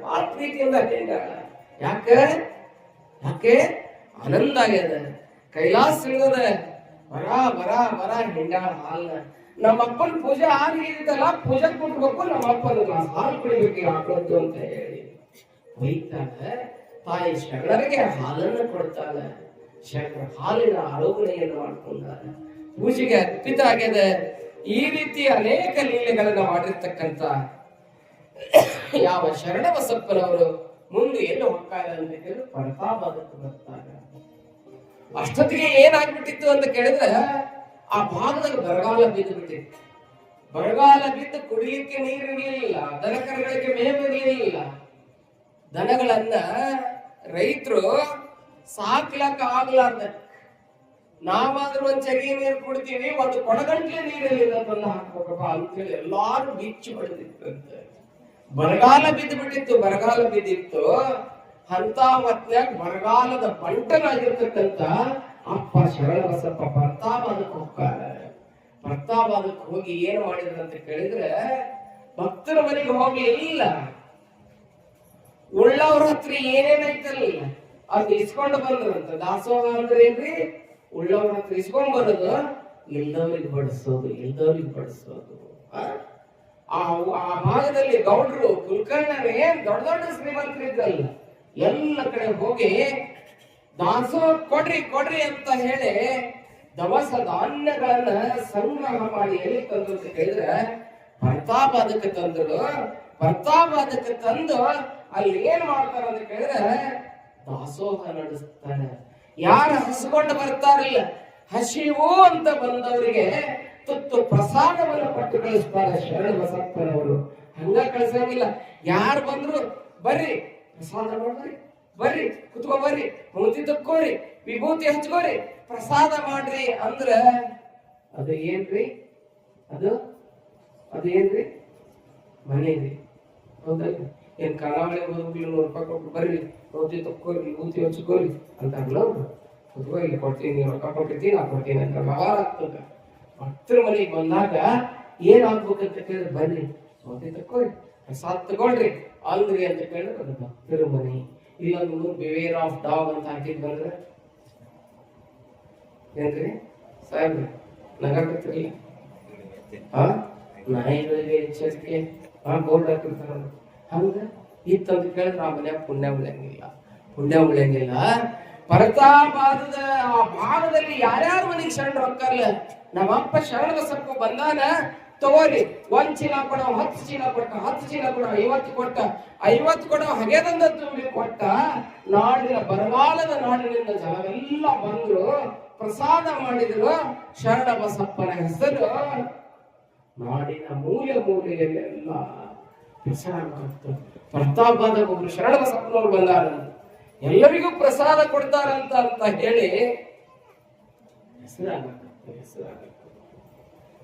ಬಾಳ ಪ್ರೀತಿಯಿಂದ ಹಿಂಡ್ಯಾಳ ಯಾಕೆ ಆನಂದ ಆಗ್ಯದ ಕೈಲಾಸ ಇಳಿದ ಬರ ಹಿಂಡ್ಯಾಳ ಹಾಲ್ನ ನಮ್ಮ ಅಪ್ಪನ ಪೂಜೆ ಆಗಿದ್ದಲ್ಲ ಪೂಜೆ ಕೊಡ್ಬೇಕು ನಮ್ಮ ಅಪ್ಪನ ಗ್ಲಾಸ್ ಹಾಲು ಕುಡಿಬೇಕು ಹಾಕೋದು ಅಂತ ಹೇಳಿ ಒಯ್ತಾಳೆ ತಾಯಿ ಶರಣರಿಗೆ ಹಾಲನ್ನು ಕೊಡ್ತಾಳೆ ಶರಣ ಹಾಲಿನ ಆರೋಗ್ಯವನ್ನು ಮಾಡ್ಕೊಂಡಾರೆ ಪೂಜೆಗೆ ಅರ್ಪಿತ ಆಗ್ಯದ ಈ ರೀತಿ ಅನೇಕ ಲೀಲೆಗಳನ್ನ ಮಾಡಿರ್ತಕ್ಕಂಥ ಯಾವ ಶರಣ ಬಸಪ್ಪನವರು ಮುಂದೆ ಎಲ್ಲಿ ಹೋಗ್ತಾರೆ ಅಂತ ಕೇಳಿ ಪ್ರತಾಪದಕ್ಕೆ ಬರ್ತಾರೆ. ಅಷ್ಟೊತ್ತಿಗೆ ಏನಾಗ್ಬಿಟ್ಟಿತ್ತು ಅಂತ ಕೇಳಿದ್ರೆ ಆ ಭಾಗದಲ್ಲಿ ಬರಗಾಲ ಬಿದ್ದು ಬಿಟ್ಟಿತ್ತು. ಬರಗಾಲ ಬಿದ್ದು ಕುಡಿಲಿಕ್ಕೆ ನೀರಿರಲಿಲ್ಲ, ದನಕರುಗಳಿಗೆ ಮೇವಿರಲಿಲ್ಲ. ದನಗಳನ್ನ ರೈತರು ಸಾಕ್ಲಕ್ಕ ಆಗ್ಲಾರ್ದ ನಾವಾದ್ರೂ ಒಂದ್ ಚಗಿ ನೀರು ಕುಡ್ತೀವಿ, ಒಂದು ಕೊಡಗಂಟ್ಲೆ ನೀರಲ್ಲಿ ಬಂದು ಹಾಕ್ಬೇಕಪ್ಪ ಅಂತೇಳಿ ಎಲ್ಲಾರು ಬಿಚ್ಚಿ ಹೊಡೆದಿತ್ತಂತೆ. ಬರಗಾಲ ಬಿದ್ದಿತ್ತು. ಅಂತ ಹೊತ್ನ್ಯಾಗ ಬರಗಾಲದ ಬಂಟನಾಗಿರ್ತಕ್ಕಂಥ ಅಪ್ಪ ಶರಣಬಸಪ್ಪ ಪ್ರತಾಪದಕ್ಕೆ ಹೋಗಿ ಏನ್ ಮಾಡಿದ್ರು ಅಂತ ಕೇಳಿದ್ರೆ ಭಕ್ತರ ಮನೆಗೆ ಹೋಗ್ಲಿಲ್ಲ. ಉಳ್ಳವ್ರ ಹತ್ರ ಏನೇನೈತಲ್ಲ ಅದ್ ಇಸ್ಕೊಂಡು ಬಂದ್ರಂತ. ದಾಸೋಹ ಅಂದ್ರೆ ಏನ್ರಿ? ಉಳ್ಳವ್ರ ಹತ್ರ ಇಸ್ಕೊಂಡ್ ಬರೋದು, ಇಲ್ದವ್ರಿಗೆ ಬಡಿಸೋದು. ಆ ಭಾಗದಲ್ಲಿ ಗೌಡ್ರು ಕುಲಕರ್ಣರು ಏನ್ ದೊಡ್ಡ ದೊಡ್ಡ ಶ್ರೀಮಂತರಿದ್ದಲ್ಲ, ಎಲ್ಲ ಕಡೆ ಹೋಗಿ ದಾಸೋಹ ಕೊಡ್ರಿ ಅಂತ ಹೇಳಿ ದವಸ ಧಾನ್ಯಗಳನ್ನ ಸಂಗ್ರಹ ಮಾಡಿ ಎಲ್ಲಿ ತಂದ್ರು ಅಂತ ಕೇಳಿದ್ರೆ ಪ್ರತಾಪದಕ್ಕೆ ತಂದು ಅಲ್ಲಿ ಏನ್ ಮಾಡ್ತಾರ ಅಂತ ಕೇಳಿದ್ರೆ ದಾಸೋಹ ನಡೆಸ್ತಾರೆ. ಯಾರು ಹಸ್ಕೊಂಡು ಬರ್ತಾರಲ್ಲ, ಹಸಿವು ಅಂತ ಬಂದವರಿಗೆ ತುತ್ತು ಪ್ರಸಾದವನ್ನು ಕೊಟ್ಟು ಕಳಿಸ್ತಾರೆ ಶರಣ ಬಸಪ್ಪನವರು. ಹಂಗ ಕಳಿಸಂಗಿಲ್ಲ. ಯಾರು ಬಂದ್ರು ಬರ್ರಿ ಪ್ರಸಾದ ಮಾಡ್ರಿ, ಬರ್ರಿ ಕುತ್ಕೊ ಬರ್ರಿ, ಮೂತಿ ತಕ್ಕೋರಿ, ವಿಭೂತಿ ಹಚ್ಕೋರಿ, ಪ್ರಸಾದ ಮಾಡ್ರಿ ಅಂದ್ರ ಅದು ಏನ್ರಿ? ಅದು ಏನ್ರಿ? ಮನೇರಿ. ಹೌದಲ್ಲ? ಏನ್ ಕರಾವಳಿ ಹೋಗ್ಲಿ ₹100 ಕೊಟ್ಟು ಬರ್ರಿ, ಮೂತಿ ತಕ್ಕೋರಿ, ವಿಭೂತಿ ಹಚ್ಕೋರಿ ಅಂತಾರಲ್ಲ ಅವ್ರು. ಕುತ್ಕೋ, ಇಲ್ಲಿ ಕೊಡ್ತೀನಿ, ರೊಕ್ಕ ಕೊಟ್ಟಿರ್ತೀನಿ, ನಾ ಕೊಡ್ತೀನಿ ಅಂತ ವ್ಯವಹಾರ ಆಗ್ತದ. ಭಕ್ತರ ಮನೆಗೆ ಬಂದಾಗ ಏನಾಗ್ಬೇಕಂತ ಕೇಳಿದ್ರೆ ಬರ್ರಿ ಮೂತಿ ತಕ್ಕೋರಿ, ಪ್ರಸಾದ ತಗೊಳ್ರಿ ಅಂದ್ರಿ ಅಂತ ಕೇಳಿದ್ರೆ ಅದು ಭಕ್ತರ ಮನೆ. ಇಲ್ಲೊಂದು ಬಿವೇರ್ ಆಫ್ ಡಾಗ್ ಅಂತ ಹಾಕಿದ್ ಬಂದ್ರೆ ಏನ್ರಿ ಸಾಹೇಬ್ರಿ ನಗಾಕತ್ತಿರಲಿಲ್ಲ? ನಾಯಿಗಳಿಗೆ ಎಚ್ಚರಿಕೆ ಬೋರ್ಡ್ ಹಾಕಿರ್ತಾರ. ಹಂಗ ಇತ್ತಂತ ಕೇಳಿದ್ರೆ ಆ ಮನ್ಯಾಗ ಪುಣ್ಯ ಉಳಿಯಂಗಿಲ್ಲ. ಪರತಾಪಾದದ ಆ ಭಾಗದಲ್ಲಿ ಯಾರ್ಯಾರ ಮನೆಗೆ ಶರಣರು ಹೋಗ್ತಾರಲ್ಲ, ನಮ್ಮಪ್ಪ ಶರಣ ಬಸಪ್ಪ ಬಂದಾನ, ತಗೋರಿ 1 ಚೀಲ ಕೊಡ, 10 ಚೀಲ ಕೊಟ್ಟ, 10 ಚೀಲ ಕೊಡ, 50 ಕೊಟ್ಟ, 50 ಕೊಡ, ಹಗೆದಂದ ತುಂಬಿ ಕೊಟ್ಟ. ನಾಡಿನ ಬರಗಾಲದ ನಾಡಿನಿಂದ ಜನರೆಲ್ಲ ಬಂದ್ರು, ಪ್ರಸಾದ ಮಾಡಿದ್ರು. ಶರಣ ಬಸಪ್ಪನ ಹೆಸರು ನಾಡಿನ ಮೂಲೆಯಲ್ಲೆಲ್ಲ ಪ್ರಸಾರ ಮಾಡ್ತು. ಪ್ರತಾಪದ ಒಬ್ರು ಶರಣ ಬಸಪ್ಪನವ್ರು ಬಂದಾರ, ಎಲ್ಲರಿಗೂ ಪ್ರಸಾದ ಕೊಡ್ತಾರಂತ ಹೇಳಿ ಹೆಸರಾಗತ್ತೆ.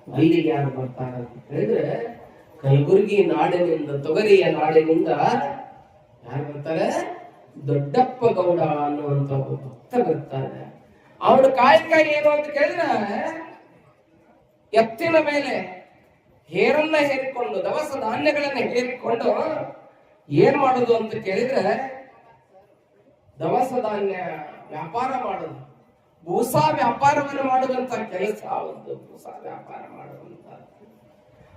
ಅಲ್ಲಿಗೆ ಯಾರು ಬರ್ತಾರ ಅಂತ ಹೇಳಿದ್ರೆ ಕಲಬುರಗಿ ನಾಡಿನಿಂದ, ತೊಗರಿಯ ನಾಡಿನಿಂದ ಯಾರು ಬರ್ತಾರೆ? ದೊಡ್ಡಪ್ಪ ಗೌಡ ಅನ್ನುವಂತ ಒಬ್ಬ ಭಕ್ತ ಬರ್ತಾರೆ. ಅವನ ಕಾಯಕ ಏನು ಅಂತ ಕೇಳಿದ್ರೆ ಎತ್ತಿನ ಮೇಲೆ ಹೇರನ್ನ ಹೇರಿಕೊಂಡು, ದವಸ ಧಾನ್ಯಗಳನ್ನ ಹೇರಿಕೊಂಡು ಏನ್ ಮಾಡುದು ಅಂತ ಕೇಳಿದ್ರೆ ದವಸ ಧಾನ್ಯ ವ್ಯಾಪಾರ ಮಾಡುದು, ಭೂಸಾ ವ್ಯಾಪಾರವನ್ನು ಮಾಡುವಂತ ಕೆಲಸ. ಭೂಸಾ ವ್ಯಾಪಾರ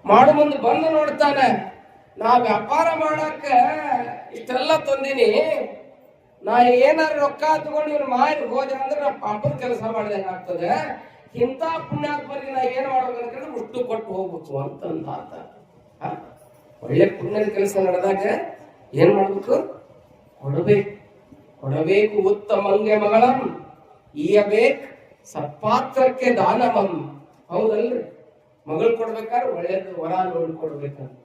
ಮಾಡು ಮುಂದೆ ಬಂದು ನೋಡ್ತಾನೆ, ನಾ ವ್ಯಾಪಾರ ಮಾಡಕ್ಕ ಇಷ್ಟೆಲ್ಲ ತಂದಿನಿ, ನಾ ಏನಾರು ರೊಕ್ಕ ತಗೊಂಡು ಇವ್ರು ಮಾಡಿ ಹೋದೆ ಅಂದ್ರೆ ನಾ ಪಾಪದ ಕೆಲಸ ಮಾಡಿದಂಗ ಆಗ್ತದೆ. ಇಂಥ ಪುಣ್ಯಾತ್ಮರಿಗೆ ನಾ ಏನ್ ಮಾಡ್ಬೇಕಂದ್ರೆ ಹುಟ್ಟು ಕೊಟ್ಟು ಹೋಗ್ಬೇಕು ಅಂತಂದ. ಒಳ್ಳೆ ಪುಣ್ಯದ ಕೆಲಸ ನಡೆದಾಗ ಏನ್ ಮಾಡ್ಬೇಕು? ಕೊಡಬೇಕು ಉತ್ತಮಂಗೆ ಮಗಳಂ ಈಯಬೇಕು ಸತ್ಪಾತ್ರಕ್ಕೆ ದಾನಮಂ. ಹೌದಲ್ರಿ? ಮಗಳು ಕೊಡ್ಬೇಕಾದ್ರೆ ಒಳ್ಳೇದು ವರ ನೋಡಿ ಕೊಡ್ಬೇಕಂತ,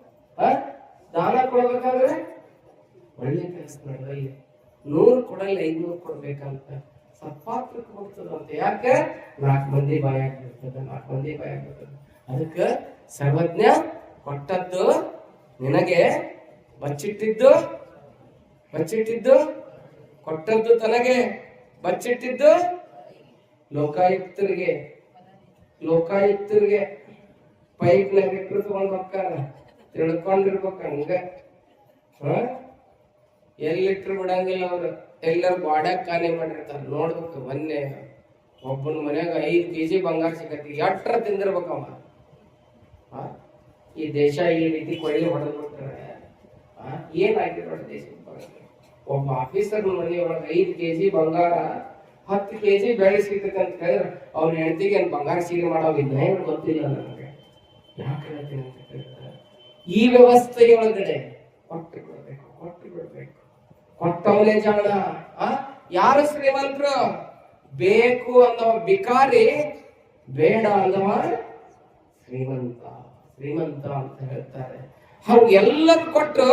ದಾನ ಕೊಡ್ಬೇಕಾದ್ರೆ ಒಳ್ಳೆ ಕೆಲಸ ನಡೆದಲ್ಲಿ 100 ಕೊಡಲ್ಲ 500 ಕೊಡ್ಬೇಕಂತ ಸತ್ಪಾತ್ರಕ್ಕೆ ಹೋಗ್ತದಂತೆ. ಯಾಕೆ? 4 ಮಂದಿ ಬಾಯಾಗ ಬರ್ತದ, 4 ಮಂದಿ ಬಾಯಾಗ ಬರ್ತದ. ಅದಕ್ಕೆ ಸರ್ವಜ್ಞ ಕೊಟ್ಟದ್ದು ನಿನಗೆ, ಬಚ್ಚಿಟ್ಟಿದ್ದು ಕೊಟ್ಟದ್ದು ತನಗೆ, ಬಚ್ಚಿಟ್ಟಿದ್ದು ಲೋಕಾಯುಕ್ತರಿಗೆ ಪೈಪ್ನಾಗ ಇಟ್ಟರು ತಗೊಂಡ್ ಹೋಗ್ತಾರ. ತಿಳ್ಕೊಂಡಿರ್ಬೇಕ ಹಂಗ. ಎಲ್ಲಿಟ್ರು ಬಿಡಂಗಿಲ್ಲ ಅವ್ರು. ಎಲ್ಲರೂ ಬಾಡ್ಯಾಗ ಖಾಲಿ ಮಾಡಿರ್ತಾರ. ನೋಡ್ಬೇಕು, ಮೊನ್ನೆ ಒಬ್ಬನ ಮನ್ಯಾಗ 5 kg ಬಂಗಾರ ಸಿಗತ್ತಿ. ಎಟ್ರ ತಿಂದಿರ್ಬೇಕವ. ಈ ದೇಶ ಈ ರೀತಿ ಕೊಯ್ಲಿ ಹೊಡೆದ್ಬಿಟ್ರೆ ಏನಾಗಿರೋ ದೇಶ. ಒಬ್ಬ ಆಫೀಸರ್ ಮನೆಯೊಳಗೆ 5 kg ಬಂಗಾರ, 10 kg ಬೆಳೆ ಸಿಗ್ತೈತೆ ಅಂತ ಹೇಳಿದ್ರೆ ಅವ್ನ ಹೆಂಡತಿಗೆ ಏನ್ ಬಂಗಾರ ಸೀರೆ ಮಾಡೋವಿಲ್ಲ ಏನು ಗೊತ್ತಿಲ್ಲ ನನಗೆ. ಯಾಕೆ ಹೇಳ್ತೀನಿ ಅಂತ ಹೇಳಿದ್ರೆ, ಈ ವ್ಯವಸ್ಥೆಯೊಳಗಡೆ ಕೊಟ್ಟು ಬಿಡ್ಬೇಕು. ಕೊಟ್ಟವನೇ ಜಾಣ. ಯಾರು ಶ್ರೀಮಂತರು? ಬೇಕು ಅಂದವ ಬಿಕಾರಿ, ಬೇಡ ಅಂದವ ಶ್ರೀಮಂತ ಅಂತ ಹೇಳ್ತಾರೆ. ಅವ್ರು ಎಲ್ಲರೂ ಕೊಟ್ಟು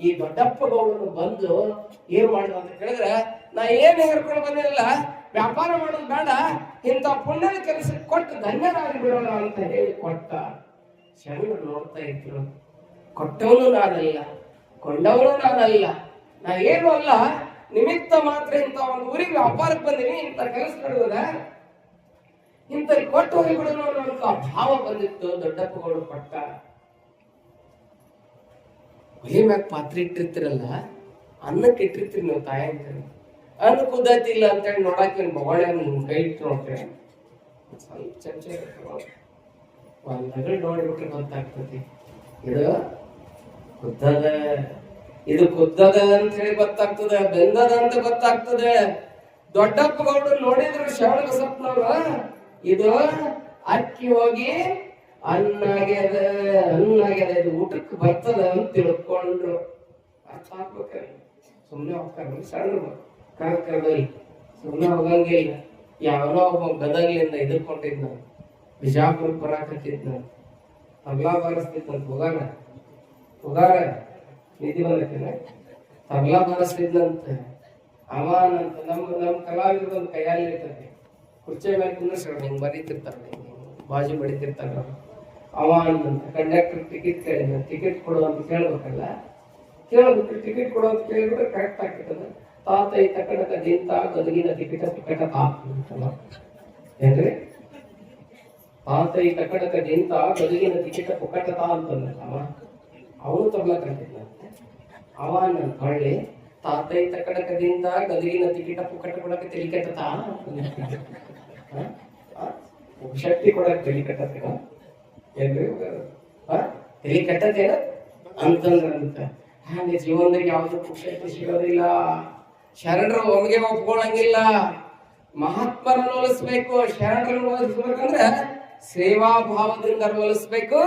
ಈ ದೊಡ್ಡಪ್ಪ ಗೌಡನು ಬಂದು ಏನ್ ಮಾಡಿದ ಅಂತ ಹೇಳಿದ್ರೆ, ನಾ ಏನ್ ಹೇಳ್ಕೊಂಡು ಬಂದಿಲ್ಲ, ವ್ಯಾಪಾರ ಮಾಡೋದು ಬೇಡ, ಇಂಥ ಪುಣ್ಯದ ಕೆಲಸ ಕೊಟ್ಟು ಧನ್ಯರಾಗಿ ಬಿಡೋಣ ಅಂತ ಹೇಳಿ ಕೊಟ್ಟ. ಶರಣರು ನೋಡ್ತಾ ಇದ್ರು, ಕೊಟ್ಟವನು ನಾನಲ್ಲ, ಕೊಂಡವನು ನಾನಲ್ಲ, ನಾ ಏನು ಅಲ್ಲ, ನಿಮಿತ್ತ ಮಾತ್ರ ಇಂಥ ಒಂದು ಊರಿಗೆ ವ್ಯಾಪಾರಕ್ಕೆ ಬಂದಿನಿ, ಇಂಥ ಕೆಲಸ ನಡೆಯುವುದ, ಇಂಥ ಕೊಟ್ಟು ಹೋಗಿಬಿಡೋಣ ಅನ್ನೋ ಭಾವ ಬಂದಿತ್ತು. ದೊಡ್ಡಪ್ಪ ಗೌಡ ಕೊಟ್ಟ. ಒಲೆ ಮ್ಯಾಗ ಪಾತ್ರೆ ಇಟ್ಟಿರ್ತಿರಲ್ಲ, ಅನ್ನಕ್ಕೆ ಇಟ್ಟಿರ್ತೀರಿ ನೀವು ತಾಯಂತೀರಿ, ಅನ್ನ ಕುದ್ದತಿಲ್ಲ ಅಂತೇಳಿ ನೋಡಾಕ ಬೊಗಳೆ ಕೈ ಇಟ್ಟು ನೋಡ್ರಿ, ಸ್ವಲ್ಪ ಚಮಚ ಒಂದ್ ನಗಲ್ ನೋಡ್ಬಿಟ್ರೆ ಗೊತ್ತಾಗ್ತತಿ ಇದು ಕುದ್ದದ ಅಂತ ಹೇಳಿ ಗೊತ್ತಾಗ್ತದೆ, ಬೆಂದದ ಅಂತ ಗೊತ್ತಾಗ್ತದೆ. ದೊಡ್ಡಪ್ಪ ಗೌಡರು ನೋಡಿದ್ರು ಶರಣ ಬಸಪ್ಪನವ್ರು, ಇದು ಅಕ್ಕಿ ಹೋಗಿ ಅನ್ನಾಗ್ಯದ ಇದು ಊಟಕ್ಕೆ ಬರ್ತದ ಅಂತ ತಿಳ್ಕೊಂಡ್ರು. ಅರ್ಥ ಆಗ್ಬೇಕ. ಸುಮ್ನೆ ಹೋಗ್ತಾರ ಸಣ್ಣ ಕರ್ಕರ್ದಲ್ಲಿ, ಸುಮ್ನೆ ಹೋಗಂಗಿಲ್ಲ. ಯಾವನೋ ಒಬ್ಬ ಗದಗ್ಲಿಂದ ಎದುರ್ಕೊಂಡಿದ್ನ, ಬಿಜಾಪುರ ಬರಾಕತ್ತಿದ್ನ, ತಬ್ಲಾ ಬಾರಿಸ್ತಿದ್ನಂತ. ಹೋಗಾರ ನಿಧಿ ಬಂದಕ್ಕಿನ ತಬ್ಲಾ ಬಾರಿಸ್ತಿದ್ನಂತ. ಅವನಂತ ನಮ್ಮ ಕಲಾವಿದ್ರು ಒಂದು ಕೈಯಲ್ಲಿ ಇರ್ತದೆ, ಕುರ್ಚಿ ಮೇಲೆ ಕುಂದ್ರಿಸ್ರ ಹಿಂಗ್ ಬರೀತಿರ್ತಾರೆ, ಬಾಜು ಬಡಿತಿರ್ತಾರ. ಅವ ಅಂದಂತ ಕಂಡಕ್ಟರ್ ಟಿಕೆಟ್ ಕೇಳಿದ, ಟಿಕೆಟ್ ಕೊಡು ಅಂತ ಕೇಳ್ಬೇಕಲ್ಲ, ಕೇಳ್ಬಿಟ್ಟು ಟಿಕೆಟ್ ಕೊಡು ಅಂತ ಕೇಳಿಬಿಟ್ರೆ ಕರೆಕ್ಟ್ ಆಗ್ತದ. ತಾತ ಈ ತಕಡಕ ದಿಂತ ಗದಗಿನ ಟಿಕೆಟ್ ಟಿಕೆಟ್ ತಾತಲ್ಲ ಏನ್ರಿ, ತಾತ ಈ ತಕಡಕ ದಿಂತ ಗದಗಿನ ಟಿಕೆಟ್ ಪುಕ್ಕಟತ ಅಂತಂದ. ಅವನು ತಗೊಳಕಂತಿದ್ನಂತೆ. ಅವ ನನ್ನ ಹೊಳ್ಳಿ ತಾತ ಈ ತಕಡಕದಿಂದ ಗದಗಿನ ಟಿಕೆಟ್ ಪುಕ್ಕಟ ಕೊಡಕ್ಕೆ ತೆಲಿಕಟ್ಟತ, ಶಕ್ತಿ ಕೊಡಕ್ಕೆ ತೆಲಿಕಟ್ಟತ ಏನ್ರಿ, ತೆಲಿಕಟ್ಟತೇನ ಅಂತಂದ್ರಂತ. ಹಾಗೆ ಜೀವನದಾಗ ಯಾವ್ದು ಶಕ್ತಿ ಸಿಗೋದಿಲ್ಲ. ಶರಣರು ಒಮ್ಗೆ ಒಪ್ಕೊಳ್ಳಂಗಿಲ್ಲ. ಮಹಾತ್ಮರನ್ನು ಒಲಿಸ್ಬೇಕು. ಶರಣರನ್ನು ಒಲಿಸ್ಬೇಕಂದ್ರೆ ಸೇವಾ ಭಾವದಿಂದ ಒಲಿಸ್ಬೇಕು,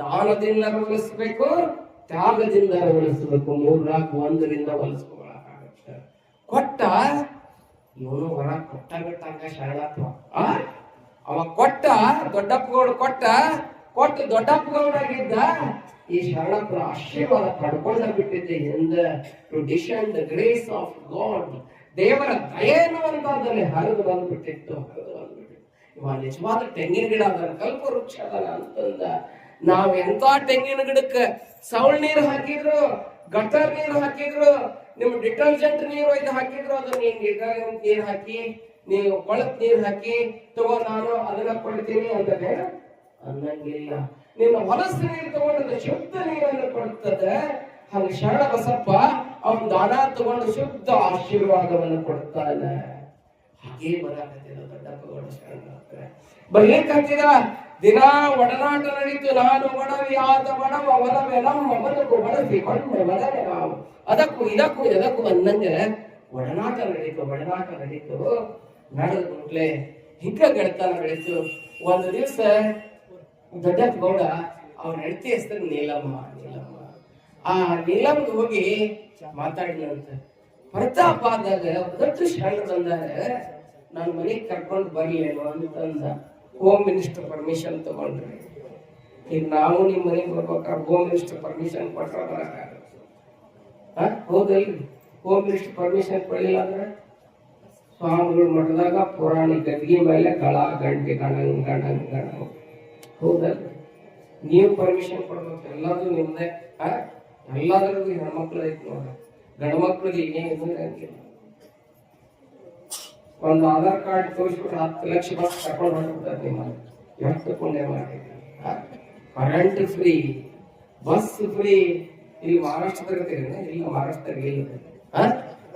ದಾನದಿಂದ ಒಲಿಸ್ಬೇಕು, ತ್ಯಾಗದಿಂದ ಒಲಿಸ್ಬೇಕು. 3-4 ಒಂದರಿಂದ ಒಲಿಸ್ಕೊಳಕಾಗತ್ತೆ. ಕೊಟ್ಟ ಇವನು ಹೊರ ಕೊಟ್ಟಾಗಟ್ಟಂಗ ಶರಣತ್ವ. ಅವ ಕೊಟ್ಟ, ದೊಡ್ಡಪ್ಪ ಗೌಡ ಕೊಟ್ಟು ದೊಡ್ಡಪ್ಪ ಗೌಡಾಗಿದ್ದ. ಈ ಶರಣಪ್ಪರ ಆಶೀರ್ವಾದ ಪಡ್ಕೊಂಡ ಬಿಟ್ಟಿದ್ದೆ. In the tradition, the grace of god, ದೇವರ ದಯೆ ಅನ್ನುವಂಥದ್ದಲ್ಲಿ ಹರಿದು ಬಂದ್ಬಿಟ್ಟಿತ್ತು. ಇವ ನಿಜವಾದ ತೆಂಗಿನ ಗಿಡ ಅದನ್ನ, ಕಲ್ಪ ವೃಕ್ಷ ಅದನ್ನ ಅಂತಂದ. ನಾವ್ ಎಂತ ತೆಂಗಿನ ಗಿಡಕ್ಕೆ ಸೌಳ್ ನೀರು ಹಾಕಿದ್ರು, ಗಟರ್ ನೀರು ಹಾಕಿದ್ರು, ನಿಮ್ ಡಿಟರ್ಜೆಂಟ್ ನೀರು ಇದು ಹಾಕಿದ್ರು, ಅದನ್ನ ನೀರ್ ಹಾಕಿ, ನೀವು ಕೊಳತ್ ನೀರ್ ಹಾಕಿ ತಗೋ ನಾನು ಅದನ್ನ ಕೊಡ್ತೀನಿ ಅಂದ್ರೆ ಅನ್ನಂಗಿಲ್ಲ. ನಿನ್ನ ಹೊಲಸು ನೀರು ತಗೊಂಡು ಶುದ್ಧ ನೀರನ್ನು ಕೊಡುತ್ತದೆ. ಹಂಗ ಶರಣ ಬಸಪ್ಪ ಅವನ್ ದಾನ ತಗೊಂಡು ಶುದ್ಧ ಆಶೀರ್ವಾದವನ್ನು ಕೊಡ್ತಾನೆ. ಹಾಗೇ ಬರಾಕತ್ತಿದ ದೊಡ್ಡಪ್ಪ ಗೌಡ ಶರಣ ಬರ್ಲಿಕ್ಕತ್ತಿದ. ದಿನ ಒಡನಾಟ ನಡೀತು. ನಾನು ಒಡವಿಯಾದ ಒಡವ ಒಲವೆ ನಮ್ಮ ಬದುಕು ಬಳಸಿಕೊಂಡ ಒಡವೆ ನಾವು, ಅದಕ್ಕೂ ಇದಕ್ಕೂ ಎದಕ್ಕೂ ಅನ್ನಂಗೆ ಒಡನಾಟ ನಡೀತು. ನಡೆದ ಕೂಡ್ಲೆ ಹಿಂಗ ಗೆಳತನ ಬೆಳೀತು. ಒಂದು ದಿವಸ ದೊಡ್ಡಪ್ಪ ಗೌಡ ಅವ್ರ ಹೆಂಡತಿ ಹೆಸರು ನೀಲಮ್ಮ. ಆ ನೀಲಮ್ಗೆ ಹೋಗಿ ಮಾತಾಡಿದಂತ. ಪ್ರತಾಪ ಆದಾಗ ದೊಡ್ಡ ಶರಣ ಬಂದಾಗ ನಾನು ಮನೆಗೆ ಕರ್ಕೊಂಡು ಬರ್ಲೇನು ಅಂತಂದ. ಹೋಮ್ ಮಿನಿಸ್ಟರ್ ಪರ್ಮಿಷನ್ ತಗೊಂಡ್ರಿ. ಈಗ ನಾವು ನಿಮ್ ಮನೆಗೆ ಬರ್ಬೇಕಾದ್ರೆ ಹೋಮ್ ಮಿನಿಸ್ಟರ್ ಪರ್ಮಿಷನ್ ಕೊಟ್ರ ಬರಕ್ಕಾಗಲ್ಲ. ಹೌದಲ್ರಿ? ಹೋಮ್ ಮಿನಿಸ್ಟರ್ ಪರ್ಮಿಷನ್ ಕೊಡ್ಲಿಲ್ಲ ಅಂದ್ರೆ ಸ್ವಾಮಿಗಳ ಮಠದಾಗ ಪುರಾಣಿ ಗದ್ಗಿ ಮೇಲೆ ಗಳ ಗಂಟೆ ಗಣಂಗ್ ಗಣಂಗ್ ಗಣಂಗ್. ಹೌದಲ್ಲ? ನೀವು ಪರ್ಮಿಷನ್ ಕೊಡ್ಬೇಕು, ಎಲ್ಲಾದ್ರೂ ನಿಮ್ದೆ. ಎಲ್ಲಾದ್ರದ್ದು ಹೆಣ್ಮಕ್ಳು ಐತಿ ನೋಡ, ಗಂಡ ಮಕ್ಳಿಗೆ ಏನು ಇರಂಗಿಲ್ಲ. ಒಂದು ಆಧಾರ್ ಕಾರ್ಡ್ ತೋರಿಸ್ಬಿಟ್ಟು 10 ಲಕ್ಷ ಬಸ್ ತಗೊಂಡು ಹೊರಡ್ತಾರೆ. ನಿಮ್ಮ ಎಷ್ಟು ಪುಣ್ಯ ಮಾಡಿದ್ರಿ. Current free, bus free. ಇಲ್ಲಿ ಮಹಾರಾಷ್ಟ್ರದಾಗ ಇಲ್ಲ, ಮಹಾರಾಷ್ಟ್ರದಾಗ ಇಲ್ಲ.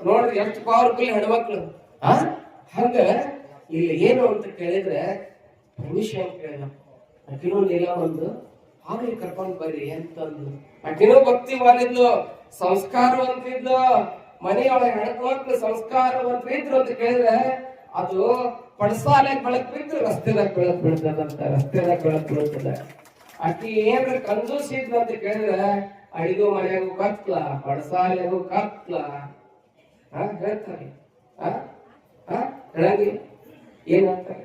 ನೋಡ್ರಿ ಎಷ್ಟು ಪವರ್ಫುಲ್ ಹೆಣ್ಮಕ್ಳು. ಹಂಗ ಇಲ್ಲಿ ಏನು ಅಂತ ಕೇಳಿದ್ರೆ ಪರ್ಮಿಷನ್ ಕೇಳ. ಅಕ್ಕಿನೊಂದಿಲ್ಲ ಒಂದು ಆಗ್ಲಿ ಕರ್ಕೊಂಡ್ ಬರ್ರಿ ಅಂತಂದು. ಅಕ್ಕಿನೂ ಭಕ್ತಿ ಮಾಡಿದ್ಲು, ಸಂಸ್ಕಾರವಂತಿದ್ಲು, ಮನೆಯೊಳಗೆ ಹೆಣ್ಮಕ್ಳು ಸಂಸ್ಕಾರವಂತರಿದ್ರು ಅಂತ ಕೇಳಿದ್ರೆ ಅದು ಪಡಸಾಲೆ ಬೆಳಕ್ ಬಿದ್ದು ರಸ್ತೆದಾಗ ಬೆಳಕ್ ಬೀಳ್ತದಂತ. ರಸ್ತೆದಾಗ ಬೆಳಕ್ ಬೀಳ್ತದ. ಅಕ್ಕಿ ಏನ್ರ ಕಂಜೂಸಿದ್ಲು ಅಂತ ಕೇಳಿದ್ರೆ ಅಡಿಗೂ ಮನೆಗೂ ಕತ್ಲ, ಪಡಸಾಲೆಗೂ ಕತ್ಲ ಹೇಳ್ತಾರೆ. ಹೇಳಂಗಿಲ್ಲ, ಏನ್ ಹೇಳ್ತಾರೆ?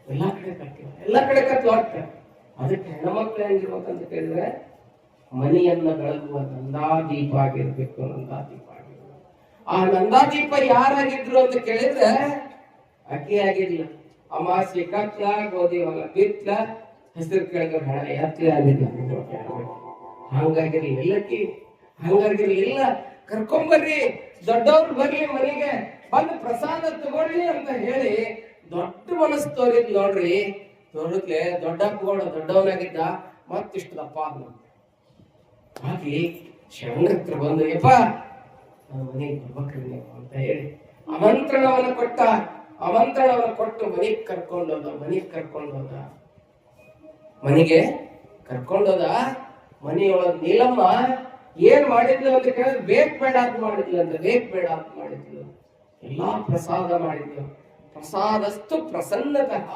ಎಲ್ಲಾ ಕಡೆ ಕತ್ಲ, ಎಲ್ಲಾ ಕಡೆ ಕತ್ಲ ಆಗ್ತಾರೆ. ಅದಕ್ಕೆ ಹೆಣ್ಮಕ್ಳು ಹೆಂಗಿರ್ಬೇಕಂತ ಕೇಳಿದ್ರೆ ಮನೆಯನ್ನ ಬೆಳಗುವ ನಂದಾದೀಪ ಆಗಿರ್ಬೇಕು. ನಂದಾದೀಪ ಆಗಿರ್ಬೇಕು. ಆ ನಂದಾದೀಪ ಯಾರಾಗಿದ್ರು ಅಂತ ಕೇಳಿದ್ರೆ ಅಕ್ಕಿ ಆಗಿರ್ಲಿಲ್ಲ. ಅಮಾಸೆ ಕತ್ಲ, ಗೋಧಿ ಹೊಲ ಬಿತ್ಲ, ಹೆಸರು ಕೆಳಗೆ ಹಣ ಯಾತ್ರೆ ಆಗಿರ್ಲಿಲ್ಲ. ಹಂಗಾಗಿರ್ಲಿಲ್ಲಕ್ಕಿ, ಹಂಗಾಗಿರ್ಲಿಲ್ಲ. ಕರ್ಕೊಂಬರ್ರಿ, ದೊಡ್ಡವ್ರು ಬರ್ಲಿ ಮನೆಗೆ, ಬಂದು ಪ್ರಸಾದ ತಗೊಳ್ಳಿ ಅಂತ ಹೇಳಿ ದೊಡ್ಡ ಮನಸ್ಸು ತೋರಿದ್ ನೋಡ್ರಿ. ತೋರಿದ್ಲೆ ದೊಡ್ಡಪ್ಪಗೋಡ ದೊಡ್ಡವನಾಗಿದ್ದ, ಮತ್ತಿಷ್ಟು ದಪ್ಪ ಆದ್ನ. ಹಾಗೆ ಶರಣ ಹತ್ರ ಬಂದು ಯಪ್ಪ ನನ್ನ ಮನೆಗೆ ಬರ್ಬೇಕ್ರಿ ನೀವು ಅಂತ ಹೇಳಿ ಆಮಂತ್ರಣವನ್ನು ಕೊಟ್ಟ. ಆಮಂತ್ರಣವನ್ನು ಕೊಟ್ಟು ಮನೆಗೆ ಕರ್ಕೊಂಡೋದ. ಮನೆಗೆ ಕರ್ಕೊಂಡೋದ. ಮನೆಯೊಳಗೆ ನೀಲಮ್ಮ ಏನ್ ಮಾಡಿದ್ಲು ಅಂತ ಕೇಳಿದ್ರೆ ಬೇಕ್ ಬೇಡ ಅಂತ ಮಾಡಿದ್ಲು ಅಂತ. ಬೇಕ್ ಬೇಡ ಅಂತ ಮಾಡಿದ್ಲು. ಎಲ್ಲಾ ಪ್ರಸಾದ ಮಾಡಿದ್ಲು. ಪ್ರಸಾದಸ್ತು ಪ್ರಸನ್ನತಃ.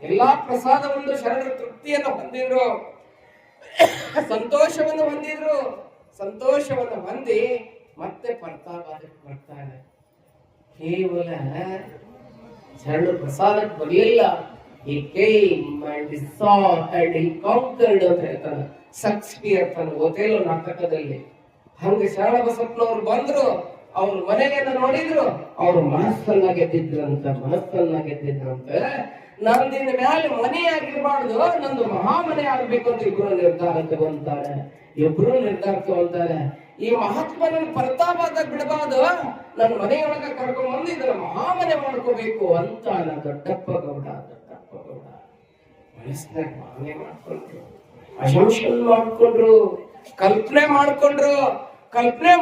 ಎಲ್ಲಾ ಪ್ರಸಾದವನ್ನು ಶರಣರ ತೃಪ್ತಿಯನ್ನು ಹೊಂದಿದ್ರು, ಸಂತೋಷವನ್ನು ಹೊಂದಿದ್ರು. ಸಂತೋಷವನ್ನು ಹೊಂದಿ ಮತ್ತೆ ಪ್ರತಾಪಕ್ಕೆ ಬರ್ತಾನೆ. ಕೇವಲ ಶರಣರ ಪ್ರಸಾದಕ್ಕೆ ಬರಲಿಲ್ಲ. He came and he saw and he conquered ಅಂತ ಹೇಳ್ತಾನೆ ಶೇಕ್ಸ್ಪಿಯರ್ ತನ್ನ ಓಥೆಲೋ ನಾಟಕದಲ್ಲಿ. ಹಂಗೆ ಶರಣ ಬಸಪ್ಪನವ್ರು ಬಂದ್ರು, ಅವ್ರ ಮನೆಯನ್ನ ನೋಡಿದ್ರು, ಅವ್ರ ಮನಸ್ಸನ್ನ ಗೆದ್ದಿದ್ರಂತ. ನಂದಿನ ಮ್ಯಾಲೆ ಮನೆ ಆಗಿರ್ಬಾರ್ದು, ನಂದು ಮಹಾಮನೆ ಆಗ್ಬೇಕು ಅಂತ ಇಬ್ರು ನಿರ್ಧಾರ ತಗೊಂತಾರೆ. ಈ ಮಹಾತ್ಮನ ಪ್ರತಾಪದಾಗ ಬಿಡಬಾರ್ದು, ನನ್ನ ಮನೆಯೊಳಗ ಕರ್ಕೊಂಡ್ಬಂದು ಇದನ್ನ ಮಹಾಮನೆ ಮಾಡ್ಕೋಬೇಕು ಅಂತ ದೊಡ್ಡಪ್ಪ ಗೌಡ ಮನಸ್ಸಿನಾಗ ಭಾವನೆ ಮಾಡ್ಕೊಂಡ್ರು, ಅಸಂಶನ್ ಮಾಡ್ಕೊಂಡ್ರು, ಕಲ್ಪನೆ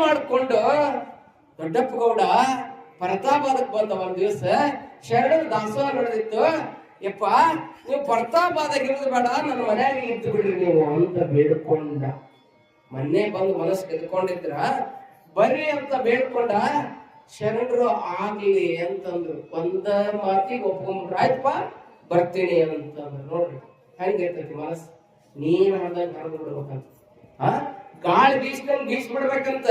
ಮಾಡ್ಕೊಂಡು ದೊಡ್ಡಪ್ಪ ಗೌಡ ಪ್ರತಾಪದಕ್ಕೆ ಬಂದ. ಒಂದ್ ದಿವಸ ಶರಣರ ದಾಸೋಹ ನಡೆದಿತ್ತು. ಯಪ್ಪ ನೀವು ಪ್ರತಾಪದಾಗ ಇರೋದು ಬೇಡ, ನನ್ನ ಮನ್ಯಾಗ ಇದ್ದು ಬಿಡ್ರಿ ನೀವು ಅಂತ ಬೇಡ್ಕೊಂಡ. ಮೊನ್ನೆ ಬಂದು ಮನಸ್ಸು ಗೆದ್ಕೊಂಡಿದ್ರ, ಬರ್ರಿ ಅಂತ ಬೇಡ್ಕೊಂಡ. ಶರಣರು ಆಗ್ಲಿ ಅಂತಂದ್ರು. ಒಂದ ಮಾತಿಗೆ ಒಪ್ಕೊಂಡ್ರು. ಆಯ್ತಪ್ಪ ಬರ್ತೀನಿ ಅಂತಂದ್ರು. ನೋಡ್ರಿ ಹೆಂಗಿರ್ತೈತಿ ಮನಸ್ಸು. ನೀನ್ ಮಾಡ್ದಾಗ ಹರಿದು ಬಿಡ್ಬೇಕಂತ, ಗಾಳಿ ಬೀಸ್ಬಿಡ್ಬೇಕಂತ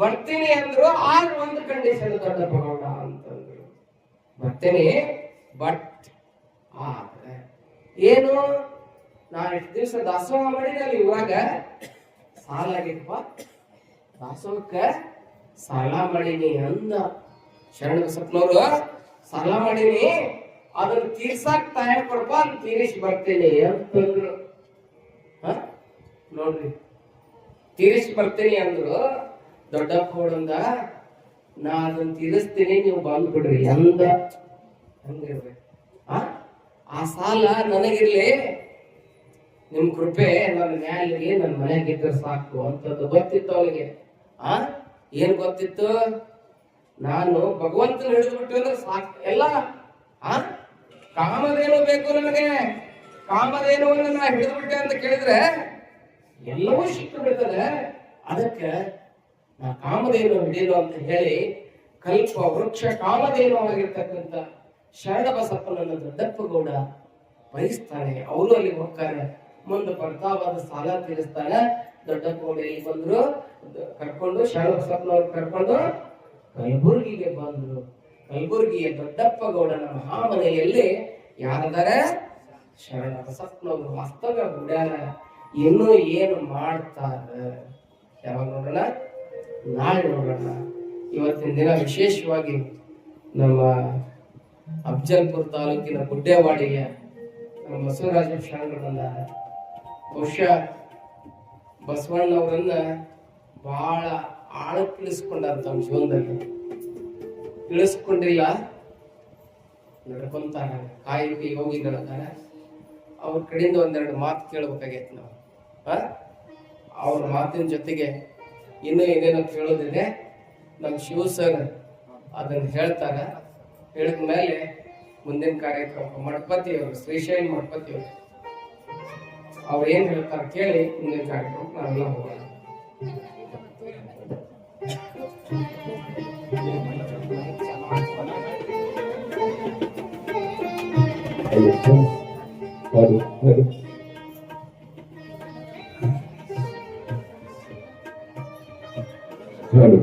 ಬರ್ತೀನಿ ಅಂದ್ರು. ಆಗ ಒಂದು ಕಂಡೀಷನ್ ದೊಡ್ಡಪ್ಪ ಗೌಡ ಅಂತಂದ್ರು, ಬರ್ತೀನಿ ಬಟ್ ಏನು, ನಾನು ಇಷ್ಟು ದಿವಸ ದಾಸೋಹ ಮಾಡಿದಲ್ಲಿ ಇವಾಗ ಸಾಲ ಆಗಿಪ್ಪ, ದಾಸೋಹಕ್ಕ ಸಾಲ ಮಾಡೀನಿ ಅಂದ. ಶರಣ ಬಸಪ್ಪನವ್ರು ಸಾಲ ಮಾಡೀನಿ, ಅದನ್ನ ತೀರ್ಸಾಕ್ ಟೈಮ್ ಕೊಡಪ್ಪ, ಅದನ್ನ ತೀರಿಸಿ ಬರ್ತೇನೆ ಅಂತಂದ್ರು. ನೋಡ್ರಿ ತೀರಿಸಿ ಬರ್ತೇನೆ ಅಂದ್ರು. ದೊಡ್ಡಪ್ಪ ಗೌಡಂದ ನಾ ಅದನ್ನ ತೀರಿಸ್ತೀನಿ, ನೀವು ಬಂದ್ಬಿಡ್ರಿ ಅಂದ. ಹಂಗಿರ್ಬೇಕು. ಆ ಸಾಲ ನನಗಿರ್ಲಿ, ನಿಮ್ ಕೃಪೆ ನನ್ನ ಮ್ಯಾಲಿಗೆ, ನನ್ನ ಮನೆಯಾಗಿದ್ರೆ ಸಾಕು ಅಂತದ್ದು ಗೊತ್ತಿತ್ತು ಅವನಿಗೆ. ಏನ್ ಗೊತ್ತಿತ್ತು? ನಾನು ಭಗವಂತನ ಹಿಡಿದ್ಬಿಟ್ಟು ಅಂದ್ರೆ ಸಾಕು ಎಲ್ಲ. ಕಾಮಧೇನು ಬೇಕು ನನಗೆ, ಕಾಮಧೇನುವನ್ನು ನಾ ಹಿಡಿದ್ಬಿಟ್ಟೆ ಅಂತ ಕೇಳಿದ್ರೆ ಎಲ್ಲವೂ ಸಿಕ್ಕು ಬಿಡ್ತದೆ. ಅದಕ್ಕೆ ನಾ ಕಾಮಧೇನು ಹಿಡಿಯೋದು ಅಂತ ಹೇಳಿ ಕಲ್ಪ ವೃಕ್ಷ ಕಾಮಧೇನು ಆಗಿರ್ತಕ್ಕಂಥ ಶರಣ ಬಸಪ್ಪನನ್ನು ದೊಡ್ಡಪ್ಪ ಗೌಡ ಬಯಸ್ತಾನೆ. ಅವರು ಅಲ್ಲಿ ಹೋಗ್ತಾರೆ. ಮುಂದೆ ಪ್ರತಾಪದ ಸಾಲ ತೀರಿಸ್ತಾನೆ. ದೊಡ್ಡಪ್ಪ ಗೌಡ ಇಲ್ಲಿ ಬಂದ್ರು, ಕರ್ಕೊಂಡು ಶರಣ ಬಸಪ್ಪನವ್ರು ಕರ್ಕೊಂಡು ಕಲಬುರ್ಗಿಗೆ ಬಂದ್ರು. ಕಲಬುರ್ಗಿಯ ದೊಡ್ಡಪ್ಪ ಗೌಡನ ಮಹಾಮನೆಯಲ್ಲಿ ಯಾರದಾರೆ? ಶರಣ ಬಸಪ್ಪನವರು ವಾಸ್ತವ್ಯ ಗುಡ್ಯಾರ. ಇನ್ನೂ ಏನು ಮಾಡ್ತಾರ? ಯಾವಾಗ ನೋಡೋಣ? ನಾಳೆ ನೋಡೋಣ. ಇವತ್ತಿನ ದಿನ ವಿಶೇಷವಾಗಿ ನಮ್ಮ ಅಫ್ಜಲ್ಪುರ ತಾಲೂಕಿನ ಗುಡ್ಡೇವಾಡಿಗೆ ನಮ್ಮ ಬಸವರಾಜ ಶರಣರು ಬಂದಾರ. ಬಹುಶಃ ಬಸವಣ್ಣವರನ್ನ ಬಹಳ ಆಳಕ್ಕೆ ಇಳಿಸ್ಕೊಂಡಾರ ತಮ್ಮ ಜೀವನದಲ್ಲಿ. ಇಳಿಸ್ಕೊಂಡಿಲ್ಲ, ನಡ್ಕೊಂತಾರ. ಕಾಯುಕ ಯೋಗಿಗಳದಾರ. ಅವ್ರ ಕಡೆಯಿಂದ ಒಂದೆರಡು ಮಾತು ಕೇಳ್ಬೇಕಾಗೈತಿ ನಾವು. ಅವ್ರ ಮಾತಿನ ಜೊತೆಗೆ ಇನ್ನೂ ಏನೇನೋ ಕೇಳೋದಿದೆ. ನಮ್ಮ ಶಿವ ಸರ್ ಅದನ್ನ ಹೇಳ್ತಾರ. ಹೇಳಿದ ಮೇಲೆ ಮುಂದಿನ ಕಾರ್ಯಕ್ರಮ ಮಠಪತಿ ಅವರು, ಶ್ರೀಶೈಲ ಮಠಪತಿ ಅವರು, ಅವ್ರು ಏನ್ ಹೇಳ್ತಾರ ಕೇಳಿ ಮುಂದಿನ ಕಾರ್ಯಕ್ರಮ ನಾವೆಲ್ಲ ಹೋಗೋಣ. ಹಾಡು